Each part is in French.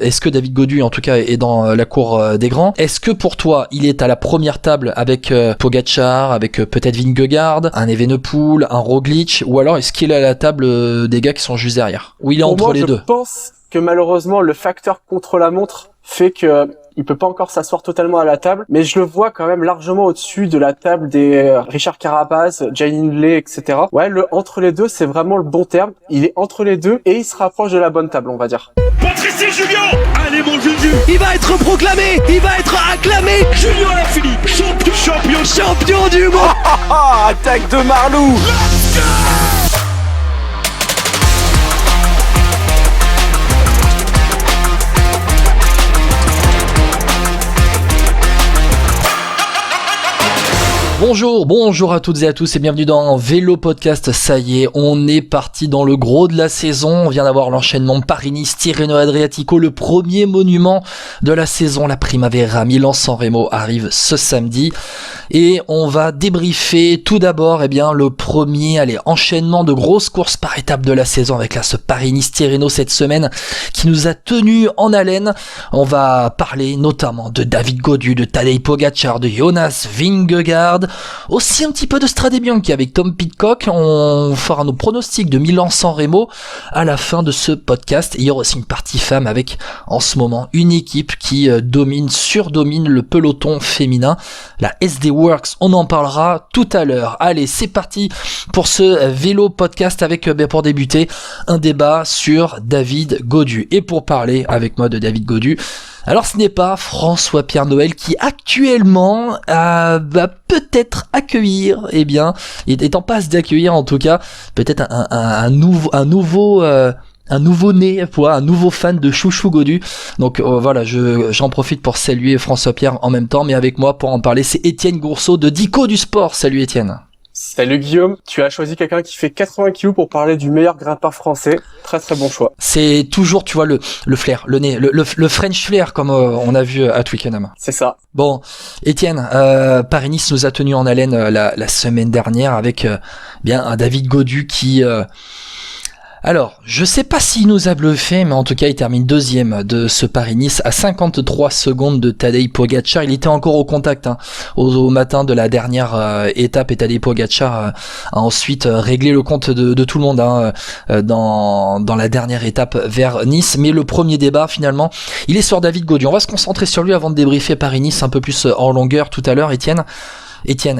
Est-ce que David Gaudu, en tout cas, est dans la cour des grands? Est-ce que pour toi, il est à la première table avec Pogačar, avec peut-être Vingegaard, un Evenepoel, un Roglic, ou alors est-ce qu'il est à la table des gars qui sont juste derrière? Ou il est entre les deux? Je pense que malheureusement, le facteur contre-la-montre fait que il peut pas encore s'asseoir totalement à la table, mais je le vois quand même largement au-dessus de la table des Richard Carapaz, Jay Hindley, etc. Ouais, entre les deux, c'est vraiment le bon terme. Il est entre les deux et il se rapproche de la bonne table, on va dire. Patrice Julien, allez mon Juju, il va être proclamé, il va être acclamé. Julien Alaphilippe, champion du monde. Attaque de Marlou. Let's go. Bonjour à toutes et à tous et bienvenue dans Vélo Podcast. Ça y est, on est parti dans le gros de la saison. On vient d'avoir l'enchaînement Paris-Nice, Tirreno Adriatico, le premier monument de la saison, la Primavera. Milan-San Remo arrive ce samedi et on va débriefer tout d'abord le premier enchaînement de grosses courses par étape de la saison avec ce Paris-Nice Tirreno cette semaine qui nous a tenus en haleine. On va parler notamment de David Gaudu, de Tadej Pogačar, de Jonas Vingegaard, aussi un petit peu de Strade Bianche avec Tom Pidcock. On fera nos pronostics de Milan-San Remo à la fin de ce podcast. Et il y aura aussi une partie femme avec en ce moment une équipe qui surdomine le peloton féminin, la SD Works. On en parlera tout à l'heure. Allez, c'est parti pour ce Vélo Podcast avec pour débuter un débat sur David Gaudu. Et pour parler avec moi de David Gaudu, alors ce n'est pas François-Pierre Noël qui actuellement va peut-être accueillir, il est en passe d'accueillir en tout cas, peut-être un nouveau né, un nouveau fan de Chouchou Gaudu. Donc voilà, j'en profite pour saluer François-Pierre en même temps, mais avec moi pour en parler, c'est Étienne Gourceau de Dico du Sport. Salut Étienne. Salut Guillaume, tu as choisi quelqu'un qui fait 80 kg pour parler du meilleur grimpeur français. Très très bon choix. C'est toujours, tu vois, le flair, le nez, le French flair comme on a vu à Twickenham. C'est ça. Bon, Étienne, Paris-Nice nous a tenus en haleine la semaine dernière avec un David Gaudu qui... Alors, je sais pas s'il nous a bluffé, mais en tout cas, il termine deuxième de ce Paris-Nice à 53 secondes de Tadej Pogačar. Il était encore au contact au matin de la dernière étape et Tadej Pogačar a ensuite réglé le compte de tout le monde dans la dernière étape vers Nice. Mais le premier débat, finalement, il est sur David Gaudu. On va se concentrer sur lui avant de débriefer Paris-Nice un peu plus en longueur tout à l'heure. Étienne,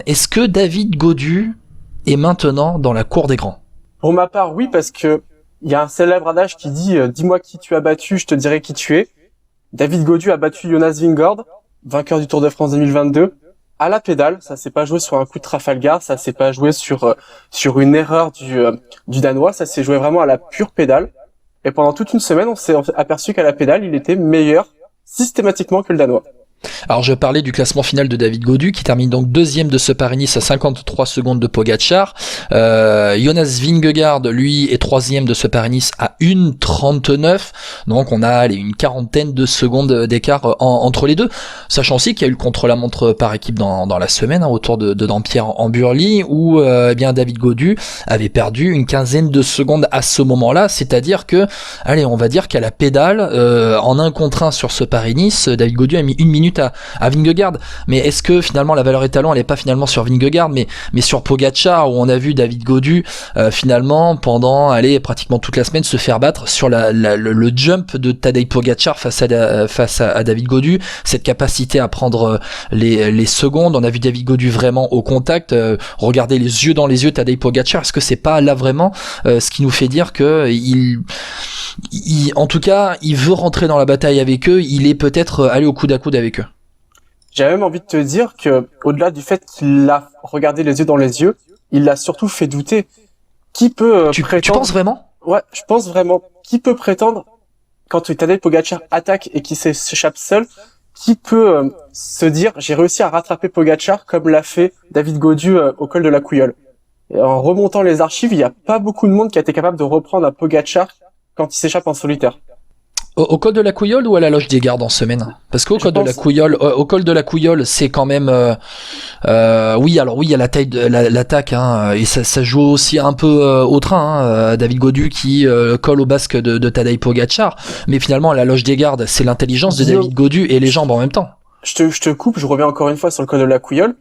est-ce que David Gaudu est maintenant dans la cour des grands? Pour ma part, oui, parce que il y a un célèbre adage qui dit dis-moi qui tu as battu, je te dirai qui tu es. David Gaudu a battu Jonas Vingegaard, vainqueur du Tour de France 2022, à la pédale. Ça s'est pas joué sur un coup de Trafalgar, ça s'est pas joué sur une erreur du Danois, ça s'est joué vraiment à la pure pédale. Et pendant toute une semaine, on s'est aperçu qu'à la pédale, il était meilleur systématiquement que le Danois. Alors je parlais du classement final de David Gaudu qui termine donc deuxième de ce Paris-Nice à 53 secondes de Pogačar. Jonas Vingegaard lui est troisième de ce Paris-Nice à 1,39. Donc on a une quarantaine de secondes d'écart entre les deux. Sachant aussi qu'il y a eu le contre-la-montre par équipe dans la semaine autour de Dampierre en Burly où David Gaudu avait perdu une quinzaine de secondes à ce moment-là. C'est-à-dire que, on va dire qu'à la pédale, en 1 contre 1 sur ce Paris-Nice, David Gaudu a mis 1 minute à Vingegaard. Mais est-ce que finalement la valeur étalon elle est pas finalement sur Vingegaard mais sur Pogačar où on a vu David Gaudu finalement pendant pratiquement toute la semaine se faire battre sur le jump de Tadej Pogačar face à David Gaudu, cette capacité à prendre les secondes. On a vu David Gaudu vraiment au contact, regarder les yeux dans les yeux Tadej Pogačar. Est-ce que c'est pas là vraiment ce qui nous fait dire que en tout cas il veut rentrer dans la bataille avec eux, il est peut-être allé au coude à coude avec eux? J'ai même envie de te dire que, au-delà du fait qu'il l'a regardé les yeux dans les yeux, il l'a surtout fait douter. Qui peut prétendre... Tu penses vraiment? Ouais, je pense vraiment. Qui peut prétendre, quand Tadej Pogačar attaque et qu'il s'échappe seul, qui peut se dire, j'ai réussi à rattraper Pogačar comme l'a fait David Gaudu au col de la Couilleule. Et en remontant les archives, il n'y a pas beaucoup de monde qui a été capable de reprendre un Pogačar quand il s'échappe en solitaire. Au col de la Couillole ou à la Loge des Gardes en semaine? Parce qu'au col de la Couillole, c'est quand même, oui, alors oui, il y a la taille de l'attaque, hein, et ça joue aussi un peu au train, hein, David Gaudu qui colle au basque de Tadej Pogačar, mais finalement, à la Loge des Gardes, c'est l'intelligence de David Gaudu et les jambes en même temps. Je te coupe, je reviens encore une fois sur le col de la Couillole.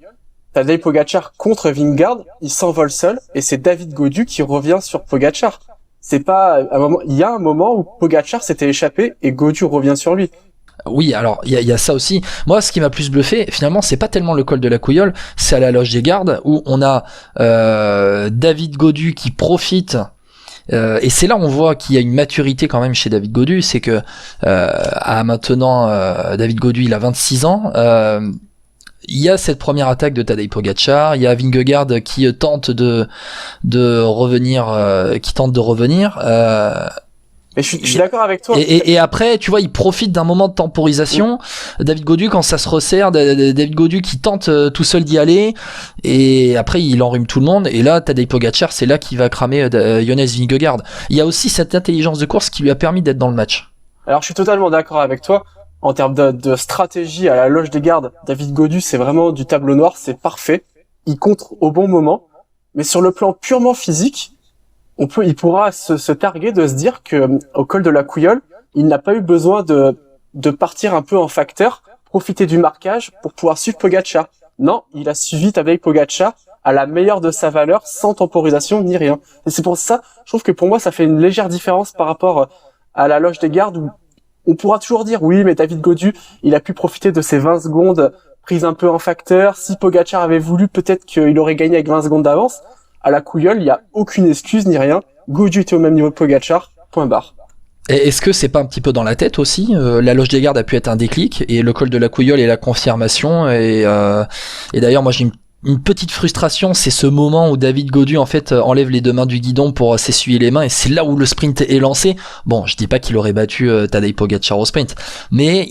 Tadej Pogačar contre Vingegaard, il s'envole seul, et c'est David Gaudu qui revient sur Pogačar. C'est pas un moment, il y a un moment où Pogačar s'était échappé et Gaudu revient sur lui. Oui, alors il y a ça aussi. Moi, ce qui m'a plus bluffé, finalement, c'est pas tellement le col de la Couillole, c'est à la Loge des Gardes où on a David Gaudu qui profite. Et c'est là où on voit qu'il y a une maturité quand même chez David Gaudu, c'est que à maintenant David Gaudu il a 26 ans. Il y a cette première attaque de Tadej Pogačar, il y a Vingegaard qui tente de revenir, Mais je suis d'accord avec toi. Et après, tu vois, il profite d'un moment de temporisation. David Gaudu, quand ça se resserre, David Gaudu qui tente tout seul d'y aller, et après il enrhume tout le monde. Et là, Tadej Pogačar, c'est là qu'il va cramer Jonas Vingegaard. Il y a aussi cette intelligence de course qui lui a permis d'être dans le match. Alors, je suis totalement d'accord avec toi. En termes de stratégie à la Loge des Gardes, David Gaudu, c'est vraiment du tableau noir, c'est parfait. Il contre au bon moment. Mais sur le plan purement physique, il pourra se targuer de se dire que au col de la Couillole, il n'a pas eu besoin de partir un peu en facteur, profiter du marquage pour pouvoir suivre Pogačar. Non, il a suivi Tadej Pogačar à la meilleure de sa valeur, sans temporisation ni rien. Et c'est pour ça, je trouve que pour moi, ça fait une légère différence par rapport à la Loge des Gardes où on pourra toujours dire, oui, mais David Gaudu, il a pu profiter de ces 20 secondes prises un peu en facteur. Si Pogačar avait voulu, peut-être qu'il aurait gagné avec 20 secondes d'avance. À la Couillole, il n'y a aucune excuse ni rien. Gaudu était au même niveau que Pogačar, point barre. Et est-ce que c'est pas un petit peu dans la tête aussi? La Loge des Gardes a pu être un déclic, et le col de la Couillole est la confirmation. Et d'ailleurs, moi j'ai une petite frustration, c'est ce moment où David Gaudu en fait enlève les deux mains du guidon pour s'essuyer les mains, et c'est là où le sprint est lancé. Bon, je dis pas qu'il aurait battu Tadej Pogačar au sprint, mais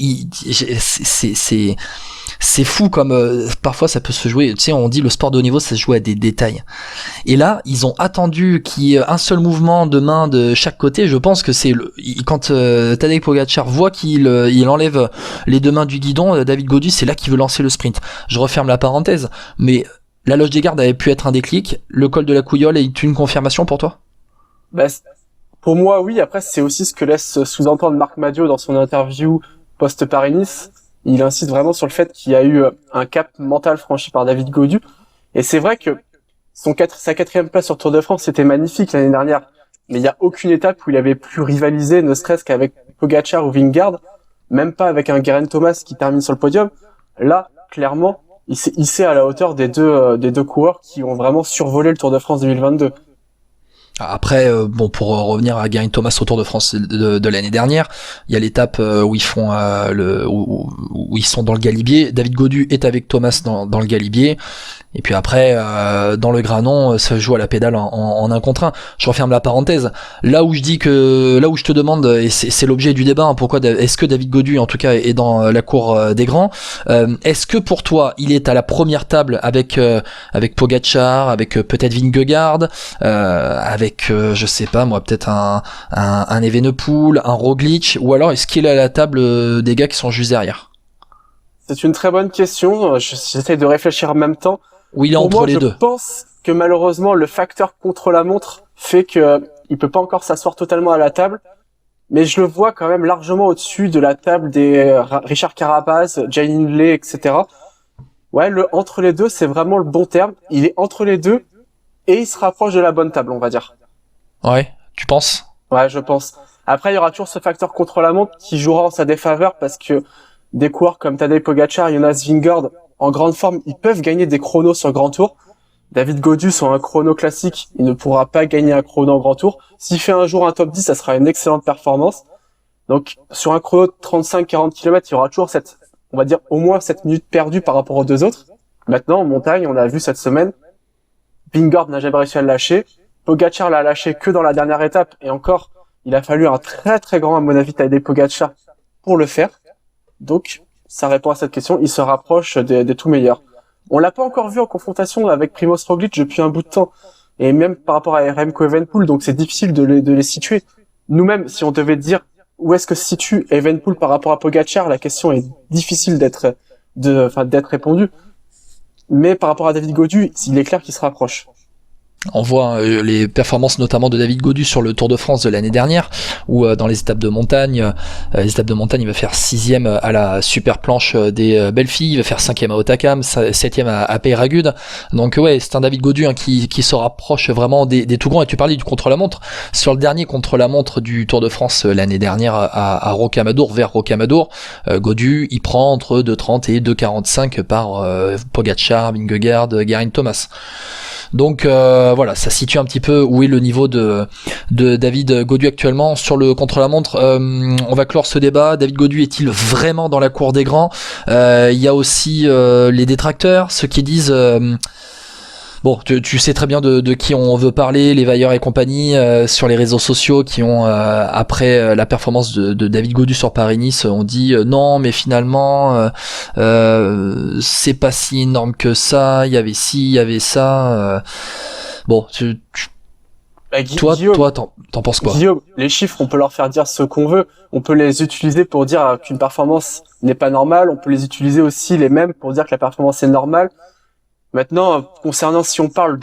c'est fou comme parfois ça peut se jouer. Tu sais, on dit le sport de haut niveau, ça se joue à des détails. Et là, ils ont attendu qu'il y ait un seul mouvement de main de chaque côté. Je pense que c'est quand Tadej Pogačar voit qu'il enlève les deux mains du guidon, David Gaudu, c'est là qu'il veut lancer le sprint. Je referme la parenthèse, mais la Loge des Gardes avait pu être un déclic. Le col de la Couillole est une confirmation pour toi? Bah, pour moi, oui. Après, c'est aussi ce que laisse sous-entendre Marc Madiot dans son interview post-Paris-Nice. Il insiste vraiment sur le fait qu'il y a eu un cap mental franchi par David Gaudu. Et c'est vrai que sa 4e place sur Tour de France, c'était magnifique l'année dernière. Mais il n'y a aucune étape où il avait pu rivaliser, ne serait-ce qu'avec Pogačar ou Vingegaard, même pas avec un Geraint Thomas qui termine sur le podium. Là, clairement, il s'est hissé à la hauteur des deux coureurs qui ont vraiment survolé le Tour de France 2022. Après, bon, pour revenir à Geraint Thomas au Tour de France de l'année dernière, il y a l'étape où ils font où ils sont dans le Galibier. David Gaudu est avec Thomas dans le Galibier. Et puis après, dans le Granon, ça joue à la pédale en un contre un. Je referme la parenthèse. Là où je te demande, et c'est l'objet du débat, hein, pourquoi est-ce que David Gaudu, en tout cas, est dans la cour des grands, est-ce que pour toi, il est à la première table avec Pogačar, avec peut-être Vingegaard, avec je sais pas moi, peut-être un Evenepoel, un Roglic, ou alors est-ce qu'il est à la table des gars qui sont juste derrière? C'est une très bonne question. J'essaie de réfléchir en même temps. Ou il est entre les deux? Je pense que malheureusement le facteur contre la montre fait que il peut pas encore s'asseoir totalement à la table, mais je le vois quand même largement au-dessus de la table des Richard Carapaz, Jay Hindley, etc. Ouais, entre les deux, c'est vraiment le bon terme. Il est entre les deux et il se rapproche de la bonne table, on va dire. Ouais, tu penses? Ouais, je pense. Après, il y aura toujours ce facteur contre la montre qui jouera en sa défaveur parce que des coureurs comme Tadej Pogačar, Jonas Vingegaard, en grande forme, ils peuvent gagner des chronos sur Grand Tour. David Gaudu, sur un chrono classique, il ne pourra pas gagner un chrono en Grand Tour. S'il fait un jour un top 10, ça sera une excellente performance. Donc, sur un chrono de 35-40 km, il y aura toujours on va dire, au moins 7 minutes perdues par rapport aux deux autres. Maintenant, en montagne, on a vu cette semaine, Vingegaard n'a jamais réussi à le lâcher. Pogačar l'a lâché que dans la dernière étape. Et encore, il a fallu un très très grand, à mon avis, Tadej Pogačar pour le faire. Donc, ça répond à cette question. Il se rapproche des tout meilleurs. On l'a pas encore vu en confrontation avec Primož Roglic depuis un bout de temps. Et même par rapport à Remco Evenepoel, donc c'est difficile de les situer. Nous-mêmes, si on devait dire où est-ce que se situe Evenepoel par rapport à Pogačar? La question est difficile d'être répondue. Mais par rapport à David Gaudu, il est clair qu'il se rapproche. On voit les performances notamment de David Gaudu sur le Tour de France de l'année dernière, où dans les étapes de montagne, il va faire 6e à la super planche des belles filles, il va faire 5e à Hautacam, 7e à Peyragudes. Donc ouais, c'est un David Gaudu qui se rapproche vraiment des tout grands. Et tu parlais du contre-la-montre. Sur le dernier contre-la-montre du Tour de France l'année dernière à Rocamadour, vers Rocamadour, Gaudu, il prend entre 2,30 et 2,45 par Pogačar, Vingegaard, Geraint Thomas. Donc voilà, ça situe un petit peu où est le niveau de David Gaudu actuellement sur le contre-la-montre. On va clore ce débat. David Gaudu est-il vraiment dans la cour des grands? Il y a aussi les détracteurs, ceux qui disent bon, tu sais très bien de qui on veut parler, les Vailleur et compagnie, sur les réseaux sociaux qui ont, après la performance de David Gaudu sur Paris-Nice, ont dit non, mais finalement, c'est pas si énorme que ça, il y avait ci, il y avait ça. Bon, toi, t'en penses quoi? Guillaume, les chiffres, on peut leur faire dire ce qu'on veut. On peut les utiliser pour dire qu'une performance n'est pas normale. On peut les utiliser aussi les mêmes pour dire que la performance est normale. Maintenant, concernant si on parle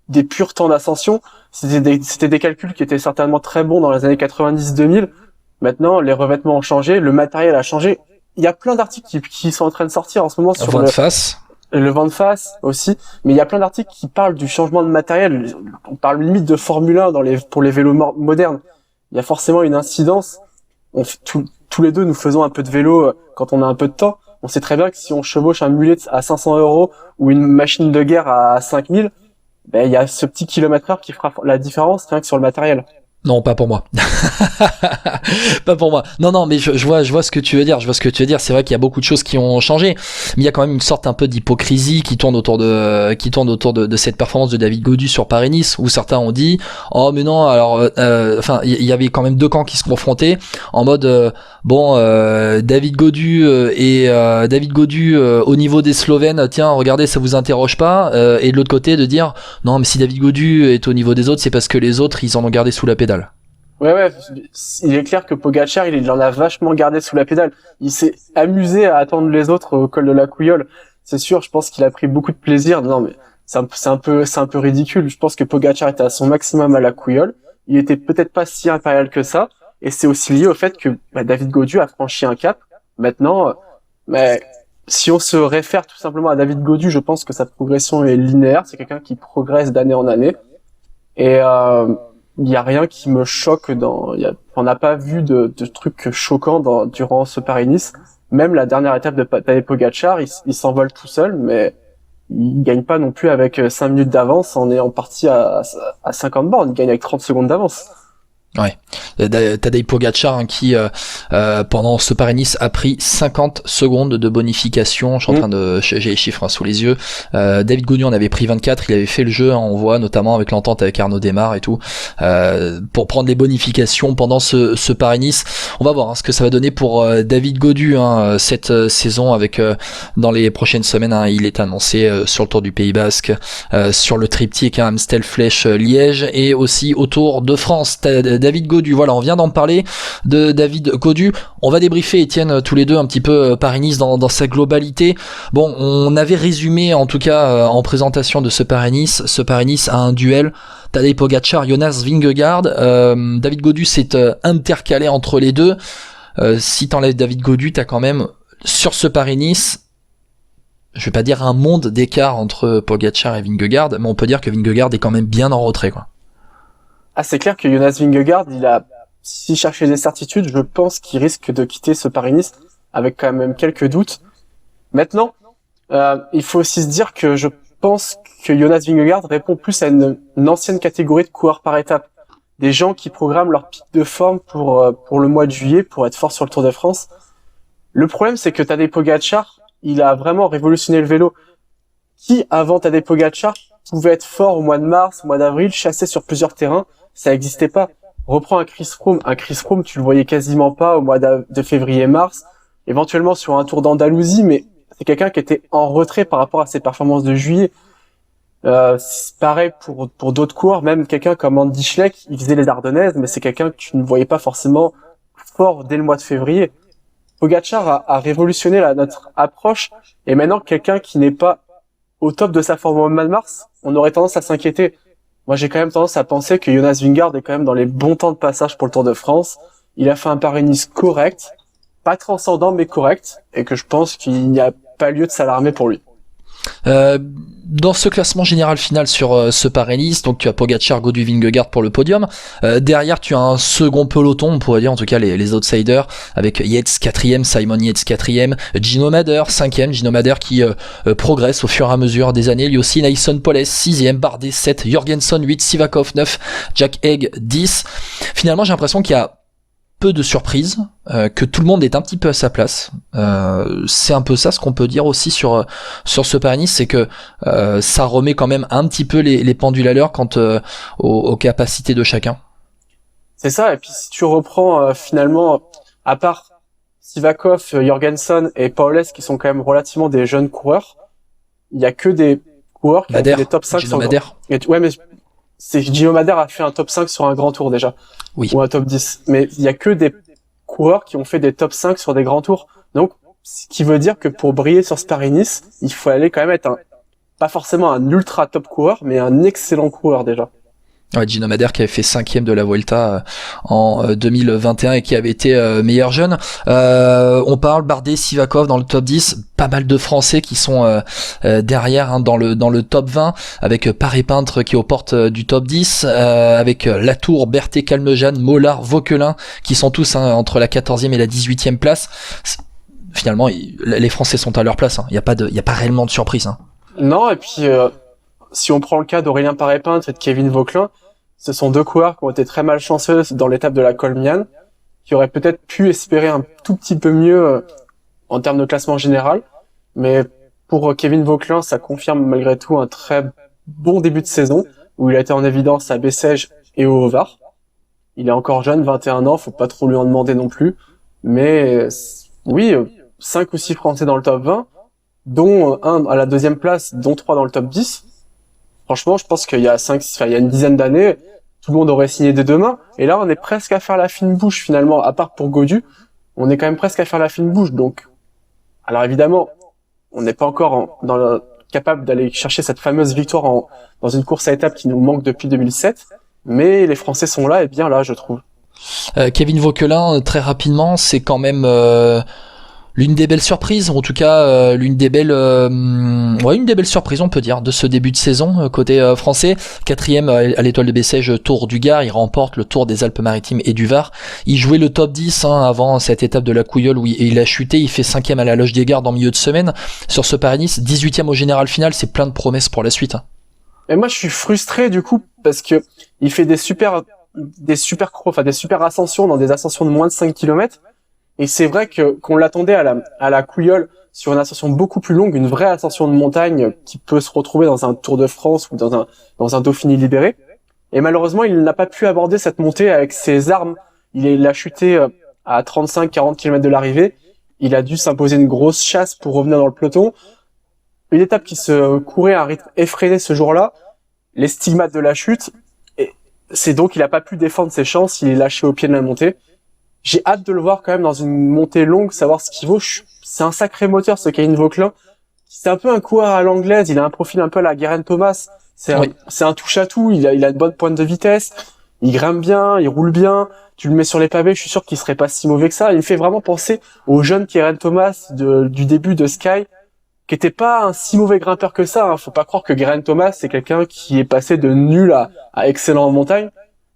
des purs temps d'ascension, c'était des calculs qui étaient certainement très bons dans les années 90-2000. Maintenant, les revêtements ont changé, le matériel a changé. Il y a plein d'articles qui sont en train de sortir en ce moment sur le vent de face aussi, mais il y a plein d'articles qui parlent du changement de matériel. On parle limite de Formule 1 pour les vélos modernes. Il y a forcément une incidence. Tous les deux, nous faisons un peu de vélo quand on a un peu de temps. On sait très bien que si on chevauche un mulet à 500 € ou une machine de guerre à 5000, ben, il y a ce petit kilomètre-heure qui fera la différence rien que sur le matériel. Non, pas pour moi. Pas pour moi. Non, mais je vois ce que tu veux dire. C'est vrai qu'il y a beaucoup de choses qui ont changé, mais il y a quand même une sorte un peu d'hypocrisie qui tourne autour de cette performance de David Gaudu sur Paris-Nice, où certains ont dit, oh, mais non, alors, il y avait quand même deux camps qui se confrontaient, en mode, David Gaudu au niveau des Slovènes, tiens, regardez, ça vous interroge pas, et de l'autre côté de dire, non, mais si David Gaudu est au niveau des autres, c'est parce que les autres, ils en ont gardé sous la pédale. Ouais, il est clair que Pogačar, il en a vachement gardé sous la pédale. Il s'est amusé à attendre les autres au col de la Couillole. C'est sûr, je pense qu'il a pris beaucoup de plaisir. Non, mais c'est un peu ridicule. Je pense que Pogačar était à son maximum à la Couillole. Il était peut-être pas si impérial que ça. Et c'est aussi lié au fait que David Gaudu a franchi un cap. Maintenant, si on se réfère tout simplement à David Gaudu, je pense que sa progression est linéaire. C'est quelqu'un qui progresse d'année en année. Et il y a rien qui me choque on n'a pas vu de trucs choquants durant ce Paris-Nice. Même la dernière étape de Tadej Pogačar, il s'envole tout seul, mais il gagne pas non plus avec 5 minutes d'avance en ayant parti à 50 bornes. Il gagne avec 30 secondes d'avance. Ouais, Tadej Pogačar qui pendant ce Paris-Nice a pris 50 secondes de bonification. J'ai les chiffres sous les yeux. David Gaudu en avait pris 24. Il avait fait le jeu, on voit notamment avec l'entente avec Arnaud Démare et tout, pour prendre les bonifications pendant ce Paris-Nice. On va voir ce que ça va donner pour David Gaudu cette saison. Avec dans les prochaines semaines, il est annoncé sur le Tour du Pays Basque, sur le triptyque Amstel Flèche Liège, et aussi au Tour de France. David Gaudu, voilà, on vient d'en parler de David Gaudu. On va débriefer, Étienne, tous les deux un petit peu Paris-Nice dans sa globalité. Bon, on avait résumé en tout cas en présentation de ce Paris-Nice à un duel Tadej Pogačar, Jonas Vingegaard. David Gaudu s'est intercalé entre les deux. Si t'enlèves David Gaudu, t'as quand même sur ce Paris-Nice, je vais pas dire un monde d'écart entre Pogačar et Vingegaard, mais on peut dire que Vingegaard est quand même bien en retrait, quoi. Ah, c'est clair que Jonas Vingegaard, s'il cherchait des certitudes, je pense qu'il risque de quitter ce Paris-Nice avec quand même quelques doutes. Maintenant, il faut aussi se dire que je pense que Jonas Vingegaard répond plus à une ancienne catégorie de coureurs par étapes. Des gens qui programment leur pic de forme pour le mois de juillet, pour être fort sur le Tour de France. Le problème, c'est que Tadej Pogačar, il a vraiment révolutionné le vélo. Qui, avant Tadej Pogačar, pouvait être fort au mois de mars, au mois d'avril, chasser sur plusieurs terrains? Ça existait pas. Reprends un Chris Froome, tu le voyais quasiment pas au mois de février-mars, éventuellement sur un Tour d'Andalousie, mais c'est quelqu'un qui était en retrait par rapport à ses performances de juillet. C'est pareil pour d'autres coureurs, même quelqu'un comme Andy Schleck, il faisait les Ardennaises, mais c'est quelqu'un que tu ne voyais pas forcément fort dès le mois de février. Pogačar a révolutionné notre approche, et maintenant quelqu'un qui n'est pas au top de sa forme au mois de mars, on aurait tendance à s'inquiéter. Moi, j'ai quand même tendance à penser que Jonas Vingegaard est quand même dans les bons temps de passage pour le Tour de France. Il a fait un Paris-Nice correct, pas transcendant mais correct, et que je pense qu'il n'y a pas lieu de s'alarmer pour lui. Dans ce classement général final sur ce Paris-Nice, donc tu as Pogačar, Gaudu, Vingegaard pour le podium. Derrière, tu as un second peloton, on pourrait dire en tout cas les outsiders, avec Yates 4e, Simon Yates 4e, Gino Mader 5e, Gino Mader qui progresse au fur et à mesure des années. Lui aussi, Nason Powless 6e, Bardet 7, Jorgensen 8, Sivakov 9, Jack Haig 10. Finalement, j'ai l'impression qu'il y a peu de surprises, que tout le monde est un petit peu à sa place. C'est un peu ça ce qu'on peut dire aussi sur ce Paris-Nice, c'est que ça remet quand même un petit peu les pendules à l'heure quant aux capacités de chacun. C'est ça, et puis si tu reprends finalement, à part Sivakov, Jorgensen et Powless qui sont quand même relativement des jeunes coureurs, il y a que des coureurs qui ont fait des top 5 sur ouais, mais Gino Mader a fait un top 5 sur un grand tour déjà. Oui. Ou un top 10. Mais il y a que des coureurs qui ont fait des top 5 sur des grands tours. Donc, ce qui veut dire que pour briller sur ce Paris-Nice, il faut aller quand même être pas forcément un ultra top coureur, mais un excellent coureur déjà. Ouais, Gino Mader qui avait fait 5e de la Vuelta en 2021 et qui avait été meilleur jeune. On parle Bardet, Sivakov dans le top 10, pas mal de Français qui sont derrière dans le top 20, avec Paré-Peintre qui est aux portes du top 10, avec Latour, Berthet, Calmejane, Mollard, Vauquelin qui sont tous entre la 14e et la 18e place. Finalement, les Français sont à leur place. Il y a pas réellement de surprise. Non, et puis si on prend le cas d'Aurélien Paré-Peintre et de Kevin Vauquelin, ce sont deux coureurs qui ont été très malchanceux dans l'étape de la Colmiane, qui auraient peut-être pu espérer un tout petit peu mieux en termes de classement général. Mais pour Kevin Vauquelin, ça confirme malgré tout un très bon début de saison, où il a été en évidence à Bessèges et au Var. Il est encore jeune, 21 ans, faut pas trop lui en demander non plus. Mais oui, 5 ou 6 Français dans le top 20, dont un à la 2e place, dont 3 dans le top 10. Franchement, je pense qu'il y a il y a une dizaine d'années, tout le monde aurait signé dès demain. Et là, on est presque à faire la fine bouche finalement, à part pour Gaudu. On est quand même presque à faire la fine bouche. Donc, alors évidemment, on n'est pas encore capable d'aller chercher cette fameuse victoire dans une course à étapes qui nous manque depuis 2007. Mais les Français sont là et bien là, je trouve. Kevin Vauquelin, très rapidement, c'est quand même l'une des belles surprises, en tout cas une des belles surprises on peut dire de ce début de saison côté français. 4e à l'Étoile de Bessèges, Tour du Gard, il remporte le Tour des Alpes-Maritimes et du Var. Il jouait le top 10 avant cette étape de la Couilleule où il a chuté, il fait 5e à la Loge des Gardes en milieu de semaine sur ce Paris-Nice, 18e au général final, c'est plein de promesses pour la suite. Et moi je suis frustré du coup parce que il fait des super ascensions dans des ascensions de moins de 5 km. Et c'est vrai qu'on l'attendait à la Couilleule sur une ascension beaucoup plus longue, une vraie ascension de montagne qui peut se retrouver dans un Tour de France ou dans un Dauphiné libéré. Et malheureusement, il n'a pas pu aborder cette montée avec ses armes. Il a chuté à 35-40 km de l'arrivée. Il a dû s'imposer une grosse chasse pour revenir dans le peloton. Une étape qui se courait à un rythme effréné ce jour-là. Les stigmates de la chute. Et c'est donc qu'il n'a pas pu défendre ses chances. Il est lâché au pied de la montée. J'ai hâte de le voir quand même dans une montée longue, savoir ce qu'il vaut. C'est un sacré moteur, ce Kevin Vauquelin. C'est un peu un coureur à l'anglaise. Il a un profil un peu à la Geraint Thomas. C'est un touche-à-tout. Il a une bonne pointe de vitesse. Il grimpe bien, il roule bien. Tu le mets sur les pavés, je suis sûr qu'il serait pas si mauvais que ça. Il me fait vraiment penser au jeune Geraint Thomas du début de Sky, qui était pas un si mauvais grimpeur que ça. Faut pas croire que Geraint Thomas, c'est quelqu'un qui est passé de nul à excellent en montagne.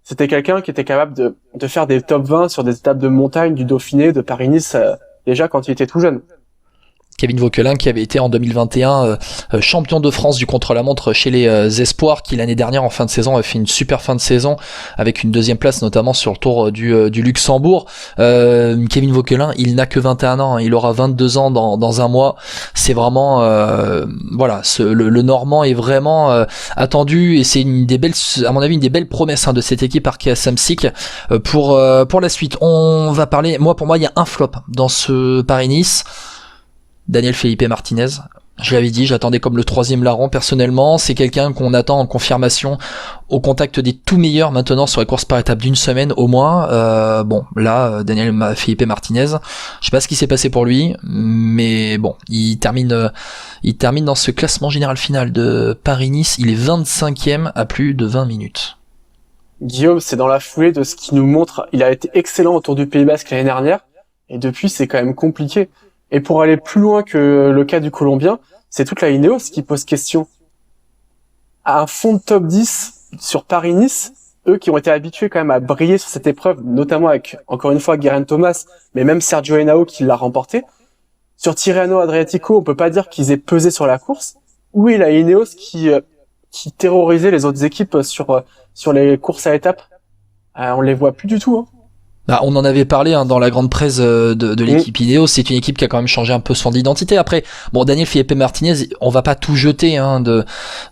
C'était quelqu'un qui était capable de faire des top 20 sur des étapes de montagne, du Dauphiné, de Paris-Nice, déjà quand il était tout jeune. Kevin Vauquelin qui avait été en 2021 champion de France du contre-la-montre chez les Espoirs, qui l'année dernière en fin de saison a fait une super fin de saison avec une 2e place notamment sur le Tour du Luxembourg. Kevin Vauquelin, il n'a que 21 ans, il aura 22 ans dans un mois. C'est vraiment le Normand est vraiment attendu et c'est une des belles, à mon avis, une des belles promesses de cette équipe Arkea Samsic pour la suite. On va parler, pour moi il y a un flop dans ce Paris-Nice. Daniel Felipe Martinez, Je l'avais dit, j'attendais comme le 3e larron personnellement. C'est quelqu'un qu'on attend en confirmation au contact des tout meilleurs maintenant sur les courses par étapes d'une semaine au moins. Daniel Felipe Martinez, je sais pas ce qui s'est passé pour lui, mais bon, il termine dans ce classement général final de Paris-Nice. Il est 25e à plus de 20 minutes. Guillaume, c'est dans la foulée de ce qu'il nous montre. Il a été excellent autour du Pays Basque l'année dernière, et depuis c'est quand même compliqué. Et pour aller plus loin que le cas du Colombien, c'est toute la Ineos qui pose question. À un fond de top 10 sur Paris-Nice, eux qui ont été habitués quand même à briller sur cette épreuve, notamment avec, encore une fois, Geraint Thomas, mais même Sergio Henao qui l'a remporté. Sur Tirreno Adriatico, on peut pas dire qu'ils aient pesé sur la course. Où est la Ineos qui terrorisait les autres équipes sur les courses à étapes? On les voit plus du tout, hein. On en avait parlé dans la grande presse de l'équipe Ineos. C'est une équipe qui a quand même changé un peu son identité. Après, Daniel Felipe Martinez, on va pas tout jeter de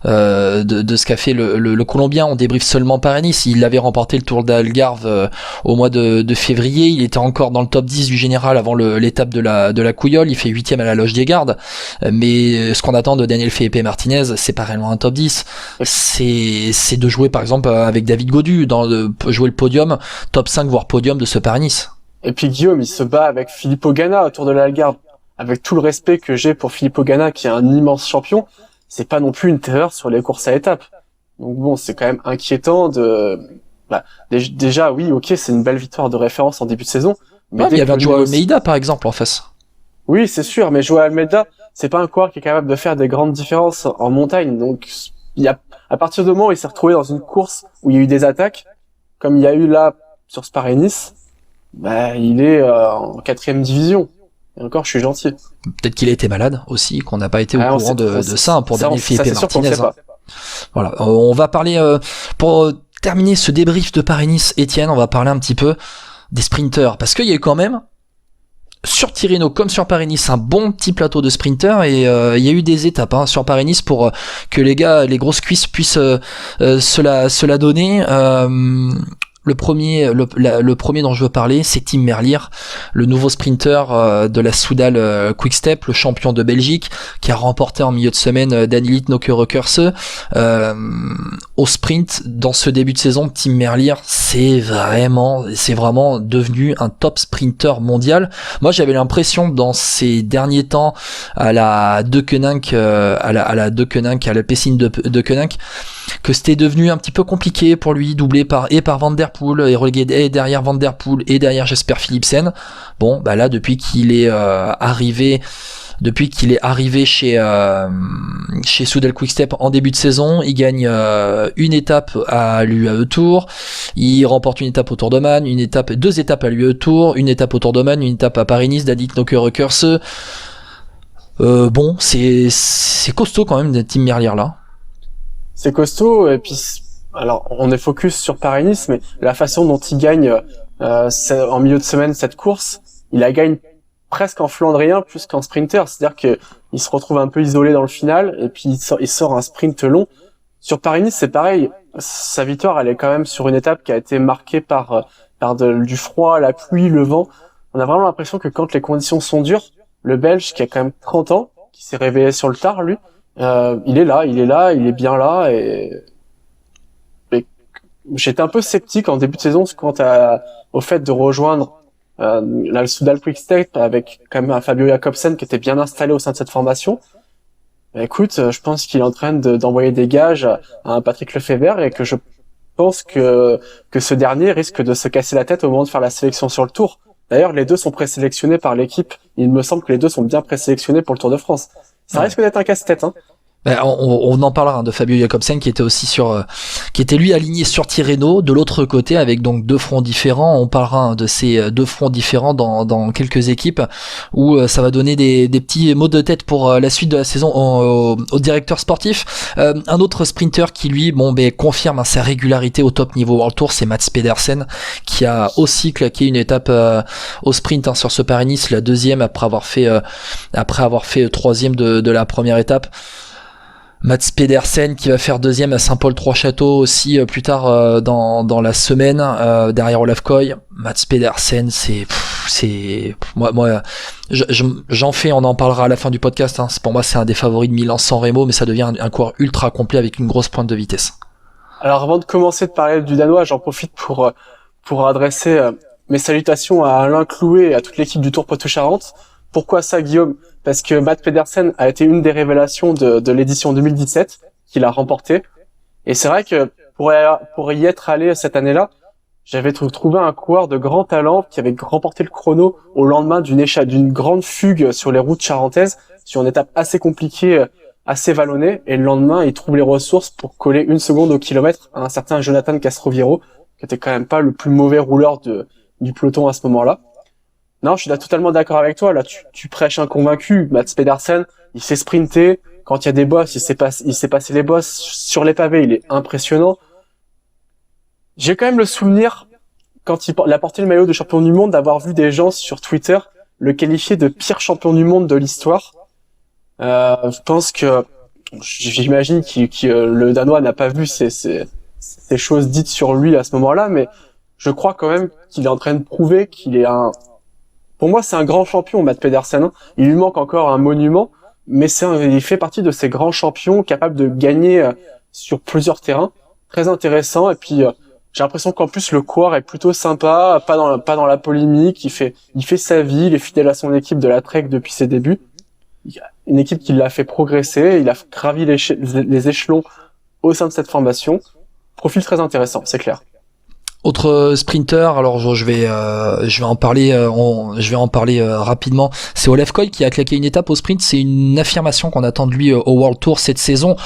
ce qu'a fait le Colombien. On débriefe seulement Paris-Nice. Il avait remporté le Tour d'Algarve au mois de février. Il était encore dans le top 10 du général avant l'étape de la Couillole. Il fait 8e à la Loge des Gardes. Mais ce qu'on attend de Daniel Felipe Martinez, c'est pas réellement un top 10. C'est de jouer par exemple avec David Gaudu, jouer le podium, top 5 voire podium de ce Paris-Nice. Et puis Guillaume, il se bat avec Filippo Ganna autour de l'Algarve. Avec tout le respect que j'ai pour Filippo Ganna, qui est un immense champion, c'est pas non plus une terreur sur les courses à étapes. Donc bon, c'est quand même inquiétant déjà, oui, ok, c'est une belle victoire de référence en début de saison. Mais il y avait Joao Almeida, par exemple, en face. Oui, c'est sûr, mais Joao Almeida, c'est pas un coureur qui est capable de faire des grandes différences en montagne. Donc, à partir du moment où il s'est retrouvé dans une course où il y a eu des attaques, comme il y a eu là, sur ce Paris-Nice, il est en 4e division. Et encore, je suis gentil. Peut-être qu'il a été malade aussi, qu'on n'a pas été au courant de ça pour Daniel Felipe Martinez. Voilà, on va parler pour terminer ce débrief de Paris-Nice, Étienne, on va parler un petit peu des sprinters, parce qu'il y a eu quand même sur Tirreno comme sur Paris-Nice un bon petit plateau de sprinters, et il y a eu des étapes sur Paris-Nice pour que les grosses cuisses puissent se la donner. Le premier dont je veux parler, c'est Tim Merlier, le nouveau sprinter de la Soudal Quick-Step, le champion de Belgique, qui a remporté en milieu de semaine Danilit Nokerekerse. Au sprint, dans ce début de saison, Tim Merlier, c'est vraiment devenu un top sprinter mondial. Moi, j'avais l'impression dans ces derniers temps à la Deceuninck, à la Pessine de Koenig, que c'était devenu un petit peu compliqué pour lui, doublé par Van Der Poel, et relégué derrière Van Der Poel et derrière Jesper Philipsen. Bon, là, depuis qu'il est arrivé chez Soudal Quick-Step en début de saison, il gagne une étape à l'UAE Tour, il remporte une étape au Tour d'Oman, deux étapes à l'UAE Tour, une étape au Tour d'Oman, une étape à Paris-Nice, Danilit Nokerekerse. C'est costaud quand même d'être Tim Merlier là. C'est costaud, et puis alors on est focus sur Paris-Nice, mais la façon dont il gagne en milieu de semaine cette course, il la gagne presque en flandrien plus qu'en sprinter, c'est-à-dire que il se retrouve un peu isolé dans le final, et puis il sort un sprint long. Sur Paris-Nice, c'est pareil, sa victoire elle est quand même sur une étape qui a été marquée par du froid, la pluie, le vent. On a vraiment l'impression que quand les conditions sont dures, le Belge qui a quand même 30 ans, qui s'est réveillé sur le tard lui, il est bien là, et j'étais un peu sceptique en début de saison quant au fait de rejoindre le Soudal Quick-Step avec quand même un Fabio Jakobsen qui était bien installé au sein de cette formation. Écoute, je pense qu'il est en train d'envoyer des gages à un Patrick Lefebvre, et que je pense que ce dernier risque de se casser la tête au moment de faire la sélection sur le Tour. D'ailleurs, les deux sont présélectionnés par l'équipe. Il me semble que les deux sont bien présélectionnés pour le Tour de France. Ça risque d'être un casse-tête, hein. On en parlera de Fabio Jakobsen qui était aussi qui était lui aligné sur Tirreno de l'autre côté, avec donc deux fronts différents. On parlera de ces deux fronts différents dans quelques équipes, où ça va donner des petits mots de tête pour la suite de la saison au directeur sportif. Un autre sprinter qui lui confirme sa régularité au top niveau World Tour, c'est Mats Pedersen, qui a aussi claqué une étape au sprint sur ce Paris-Nice, la deuxième après avoir fait troisième de la première étape. Mats Pedersen qui va faire deuxième à Saint-Paul-Trois-Châteaux aussi plus tard dans la semaine, derrière Olaf Koy. Mats Pedersen, j'en fais, on en parlera à la fin du podcast, hein. Pour moi, c'est un des favoris de Milan-San Remo, mais ça devient un coureur ultra complet avec une grosse pointe de vitesse. Alors avant de commencer de parler du Danois, j'en profite pour adresser mes salutations à Alain Clouet et à toute l'équipe du Tour Poitou-Charentes. Pourquoi ça, Guillaume? Parce que Mads Pedersen a été une des révélations de l'édition 2017 qu'il a remporté. Et c'est vrai que pour y être allé cette année-là, j'avais trouvé un coureur de grand talent qui avait remporté le chrono au lendemain d'une grande fugue sur les routes charentaises, sur une étape assez compliquée, assez vallonnée. Et le lendemain, il trouve les ressources pour coller 1 seconde au kilomètre à un certain Jonathan Castrovirro, qui était quand même pas le plus mauvais rouleur du peloton à ce moment-là. Non, je suis totalement d'accord avec toi. Là, tu prêches un convaincu. Mads Pedersen, il sait sprinter. Quand il y a des bosses, il sait passer les bosses. Sur les pavés, il est impressionnant. J'ai quand même le souvenir, quand il a porté le maillot de champion du monde, d'avoir vu des gens sur Twitter le qualifier de pire champion du monde de l'histoire. Je pense que, j'imagine que le Danois n'a pas vu ces choses dites sur lui à ce moment-là, mais je crois quand même qu'il est en train de prouver qu'il est pour moi, c'est un grand champion, Mads Pedersen. Il lui manque encore un monument, mais il fait partie de ces grands champions capables de gagner sur plusieurs terrains. Très intéressant. Et puis, j'ai l'impression qu'en plus, le coureur est plutôt sympa, pas dans la polémique. Il fait sa vie, il est fidèle à son équipe de la Trek depuis ses débuts. Il y a une équipe qui l'a fait progresser. Il a gravi les échelons au sein de cette formation. Profil très intéressant, c'est clair. Autre sprinter, alors je vais en parler rapidement. C'est Olaf Koy qui a claqué une étape au sprint. C'est une affirmation qu'on attend de lui au World Tour cette saison.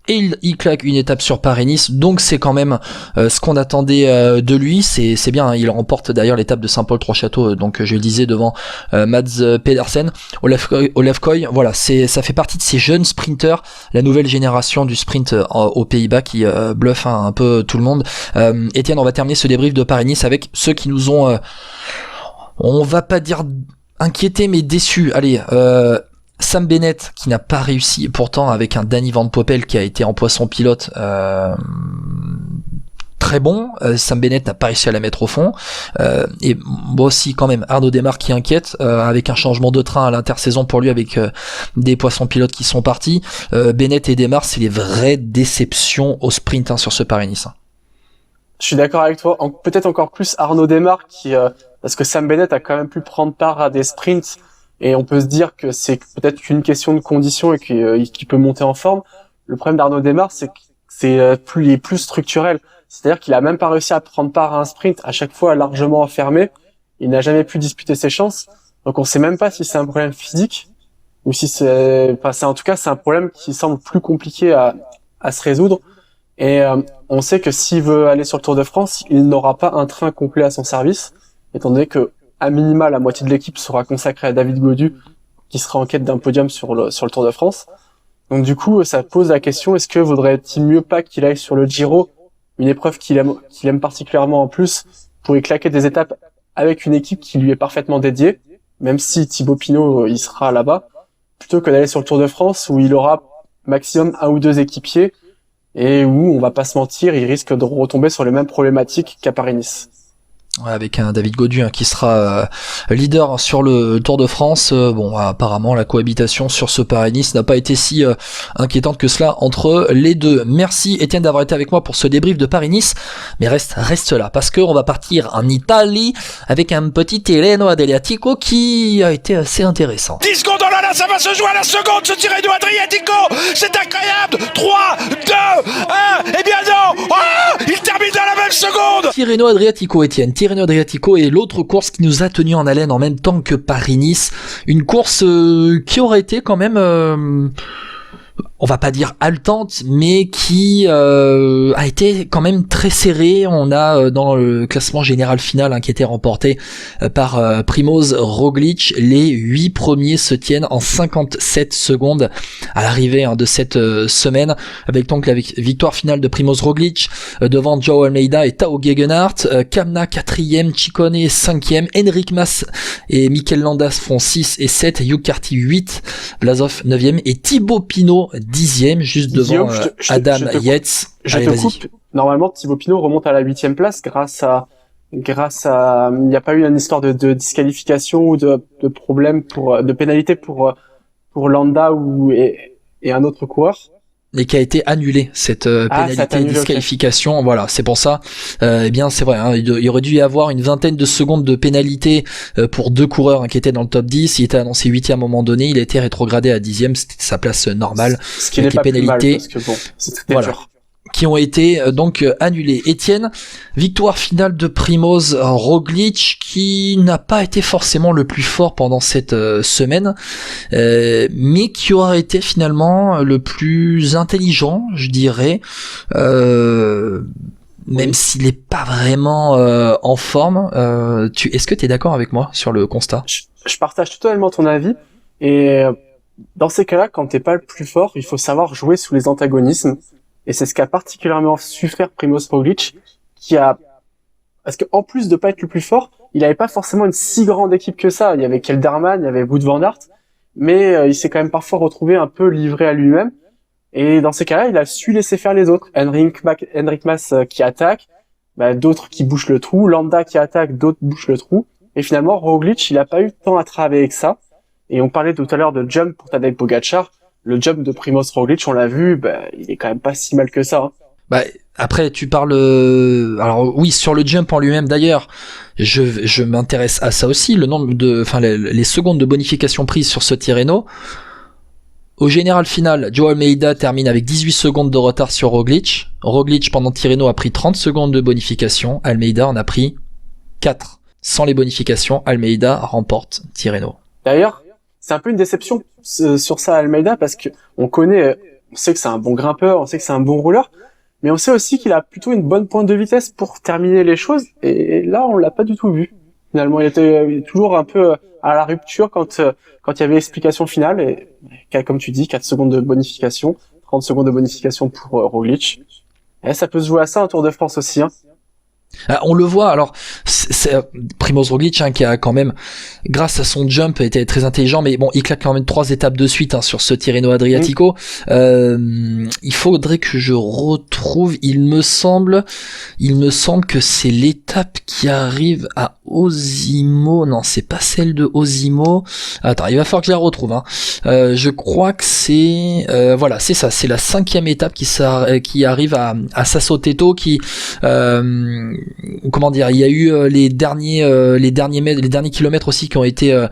Et il claque une étape sur Paris-Nice, donc c'est quand même ce qu'on attendait de lui. C'est bien, hein. Il remporte d'ailleurs l'étape de Saint-Paul-Trois-Châteaux, donc je le disais devant Mads Pedersen. Olaf Koy, voilà, ça fait partie de ces jeunes sprinters, la nouvelle génération du sprint aux Pays-Bas qui bluffe un peu tout le monde. Étienne, on va terminer ce débrief de Paris-Nice avec ceux qui nous ont, on va pas dire inquiétés, mais déçus. Allez, Sam Bennett qui n'a pas réussi, pourtant avec un Danny Van Poppel qui a été en poisson pilote très bon. Sam Bennett n'a pas réussi à la mettre au fond, et bon aussi quand même Arnaud Démare qui inquiète avec un changement de train à l'intersaison pour lui avec des poissons pilotes qui sont partis. Bennett et Démare, c'est les vraies déceptions au sprint sur ce Paris-Nice. Je suis d'accord avec toi, peut-être encore plus Arnaud Démare parce que Sam Bennett a quand même pu prendre part à des sprints. Et on peut se dire que c'est peut-être qu'une question de condition et qu'il peut monter en forme. Le problème d'Arnaud Démare, c'est que il est plus structurel. C'est-à-dire qu'il a même pas réussi à prendre part à un sprint, à chaque fois largement enfermé. Il n'a jamais pu disputer ses chances. Donc on sait même pas si c'est un problème physique ou si en tout cas, c'est un problème qui semble plus compliqué à se résoudre. Et on sait que s'il veut aller sur le Tour de France, il n'aura pas un train complet à son service, étant donné que à minima, la moitié de l'équipe sera consacrée à David Gaudu, qui sera en quête d'un podium sur le Tour de France. Donc du coup, ça pose la question, est-ce que vaudrait-il mieux pas qu'il aille sur le Giro, une épreuve qu'il aime particulièrement en plus, pour y claquer des étapes avec une équipe qui lui est parfaitement dédiée, même si Thibaut Pinot, il sera là-bas, plutôt que d'aller sur le Tour de France, où il aura maximum 1 ou 2 équipiers, et où, on va pas se mentir, il risque de retomber sur les mêmes problématiques qu'à Paris-Nice. Ouais, avec un David Gaudu qui sera leader sur le Tour de France. Bon, apparemment la cohabitation sur ce Paris-Nice n'a pas été si inquiétante que cela entre les deux. Merci Étienne d'avoir été avec moi pour ce débrief de Paris-Nice, mais reste là parce que on va partir en Italie avec un petit Tirreno Adriatico qui a été assez intéressant. 10 secondes, oh là là, ça va se jouer à la seconde, ce Tirreno Adriatico, c'est incroyable. 3, 2, 1, et bien non, il termine dans la même seconde. Tirreno Adriatico, Étienne. Tirreno Adriatico est l'autre course qui nous a tenu en haleine en même temps que Paris-Nice. Une course qui aurait été quand même, on va pas dire haletante, mais qui a été quand même très serrée. On a dans le classement général final qui était remporté par Primoz Roglic, les 8 premiers se tiennent en 57 secondes à l'arrivée de cette semaine, avec donc la victoire finale de Primoz Roglic devant Joao Almeida et Tao Gegenhardt. Kamna 4e, Ciccone 5e, Enric Mas et Mikel Landa font 6 et 7, Hugh Carty 8, Vlasov 9e et Thibaut Pinot 10e, juste devant Adam Yates. Je te coupe. Normalement, Thibaut Pinot remonte à la 8e place grâce à grâce à, il n'y a pas eu une histoire de disqualification ou de problème de pénalité pour Landa et un autre coureur. Et qui a été annulé, cette pénalité annulé, disqualification. Okay. Voilà, c'est pour ça. Eh bien, c'est vrai, hein, il aurait dû y avoir une vingtaine de secondes de pénalité pour 2 coureurs qui étaient dans le top 10. Il était annoncé 8e à un moment donné, il a été rétrogradé à 10e, c'était sa place normale. Ce qui n'est pas plus mal, parce que bon, c'est très dur. Qui ont été donc annulés. Étienne, victoire finale de Primoz Roglic qui n'a pas été forcément le plus fort pendant cette semaine, mais qui aura été finalement le plus intelligent, je dirais, même s'il est pas vraiment en forme. Est-ce que tu es d'accord avec moi sur le constat ? Je partage totalement ton avis, et dans ces cas-là, quand t'es pas le plus fort, il faut savoir jouer sous les antagonismes. Et c'est ce qu'a particulièrement su faire Primoz Roglic, parce que en plus de pas être le plus fort, il avait pas forcément une si grande équipe que ça. Il y avait Kelderman, il y avait Wout van Aert, mais il s'est quand même parfois retrouvé un peu livré à lui-même. Et dans ces cas-là, il a su laisser faire les autres. Henrik Mas qui attaque, d'autres qui bouchent le trou, Landa qui attaque, d'autres bouchent le trou. Et finalement, Roglic, il a pas eu tant à travailler avec ça. Et on parlait tout à l'heure de jump pour Tadej Pogačar. Le jump de Primoz Roglic, on l'a vu, il est quand même pas si mal que ça. Hein. Après, tu parles... Alors oui, sur le jump en lui-même, d'ailleurs, je m'intéresse à ça aussi, le nombre les secondes de bonification prises sur ce Tirreno. Au général final, Joao Almeida termine avec 18 secondes de retard sur Roglic. Roglic, pendant Tirreno, a pris 30 secondes de bonification. Almeida en a pris 4. Sans les bonifications, Almeida remporte Tirreno. D'ailleurs, c'est un peu une déception sur ça Almeida, parce que on sait que c'est un bon grimpeur, on sait que c'est un bon rouleur, mais on sait aussi qu'il a plutôt une bonne pointe de vitesse pour terminer les choses, et là on l'a pas du tout vu. Finalement, il était toujours un peu à la rupture quand il y avait l'explication finale, et comme tu dis, 4 secondes de bonification, 30 secondes de bonification pour Roglic. Et ça peut se jouer à ça en Tour de France aussi, hein. On le voit, alors c'est Primoz Roglic qui a quand même, grâce à son jump, été très intelligent, mais bon, il claque quand même 3 étapes de suite sur ce Tirreno Adriatico. Il faudrait que je retrouve, il me semble que c'est l'étape qui arrive à Osimo. Non, c'est pas celle de Osimo. Attends, il va falloir que je la retrouve. Je crois que c'est voilà, c'est ça, c'est la 5e étape qui arrive à Sasso Teto, qui comment dire, il y a eu les derniers kilomètres aussi qui ont été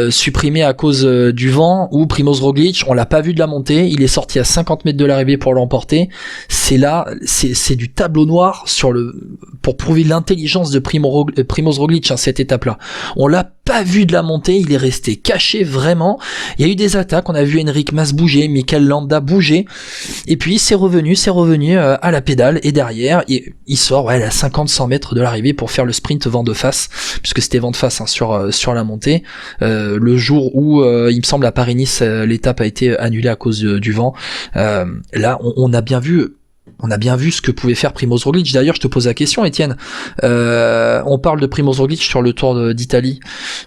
supprimés à cause du vent, où Primoz Roglic, on l'a pas vu de la montée, il est sorti à 50 mètres de l'arrivée pour l'emporter. C'est là, c'est du tableau noir pour prouver l'intelligence de Primoz Roglic, cette étape-là. On l'a pas vu de la montée, il est resté caché vraiment. Il y a eu des attaques, on a vu Henrik Mas bouger, Mikel Landa bouger, et puis c'est revenu à la pédale, et derrière il sort à 50-100 mètres de l'arrivée pour faire le sprint vent de face, puisque c'était vent de face sur la montée, le jour où il me semble à Paris-Nice l'étape a été annulée à cause du vent. Là on a bien vu ce que pouvait faire Primoz Roglic. D'ailleurs, je te pose la question, Étienne. On parle de Primoz Roglic sur le Tour d'Italie.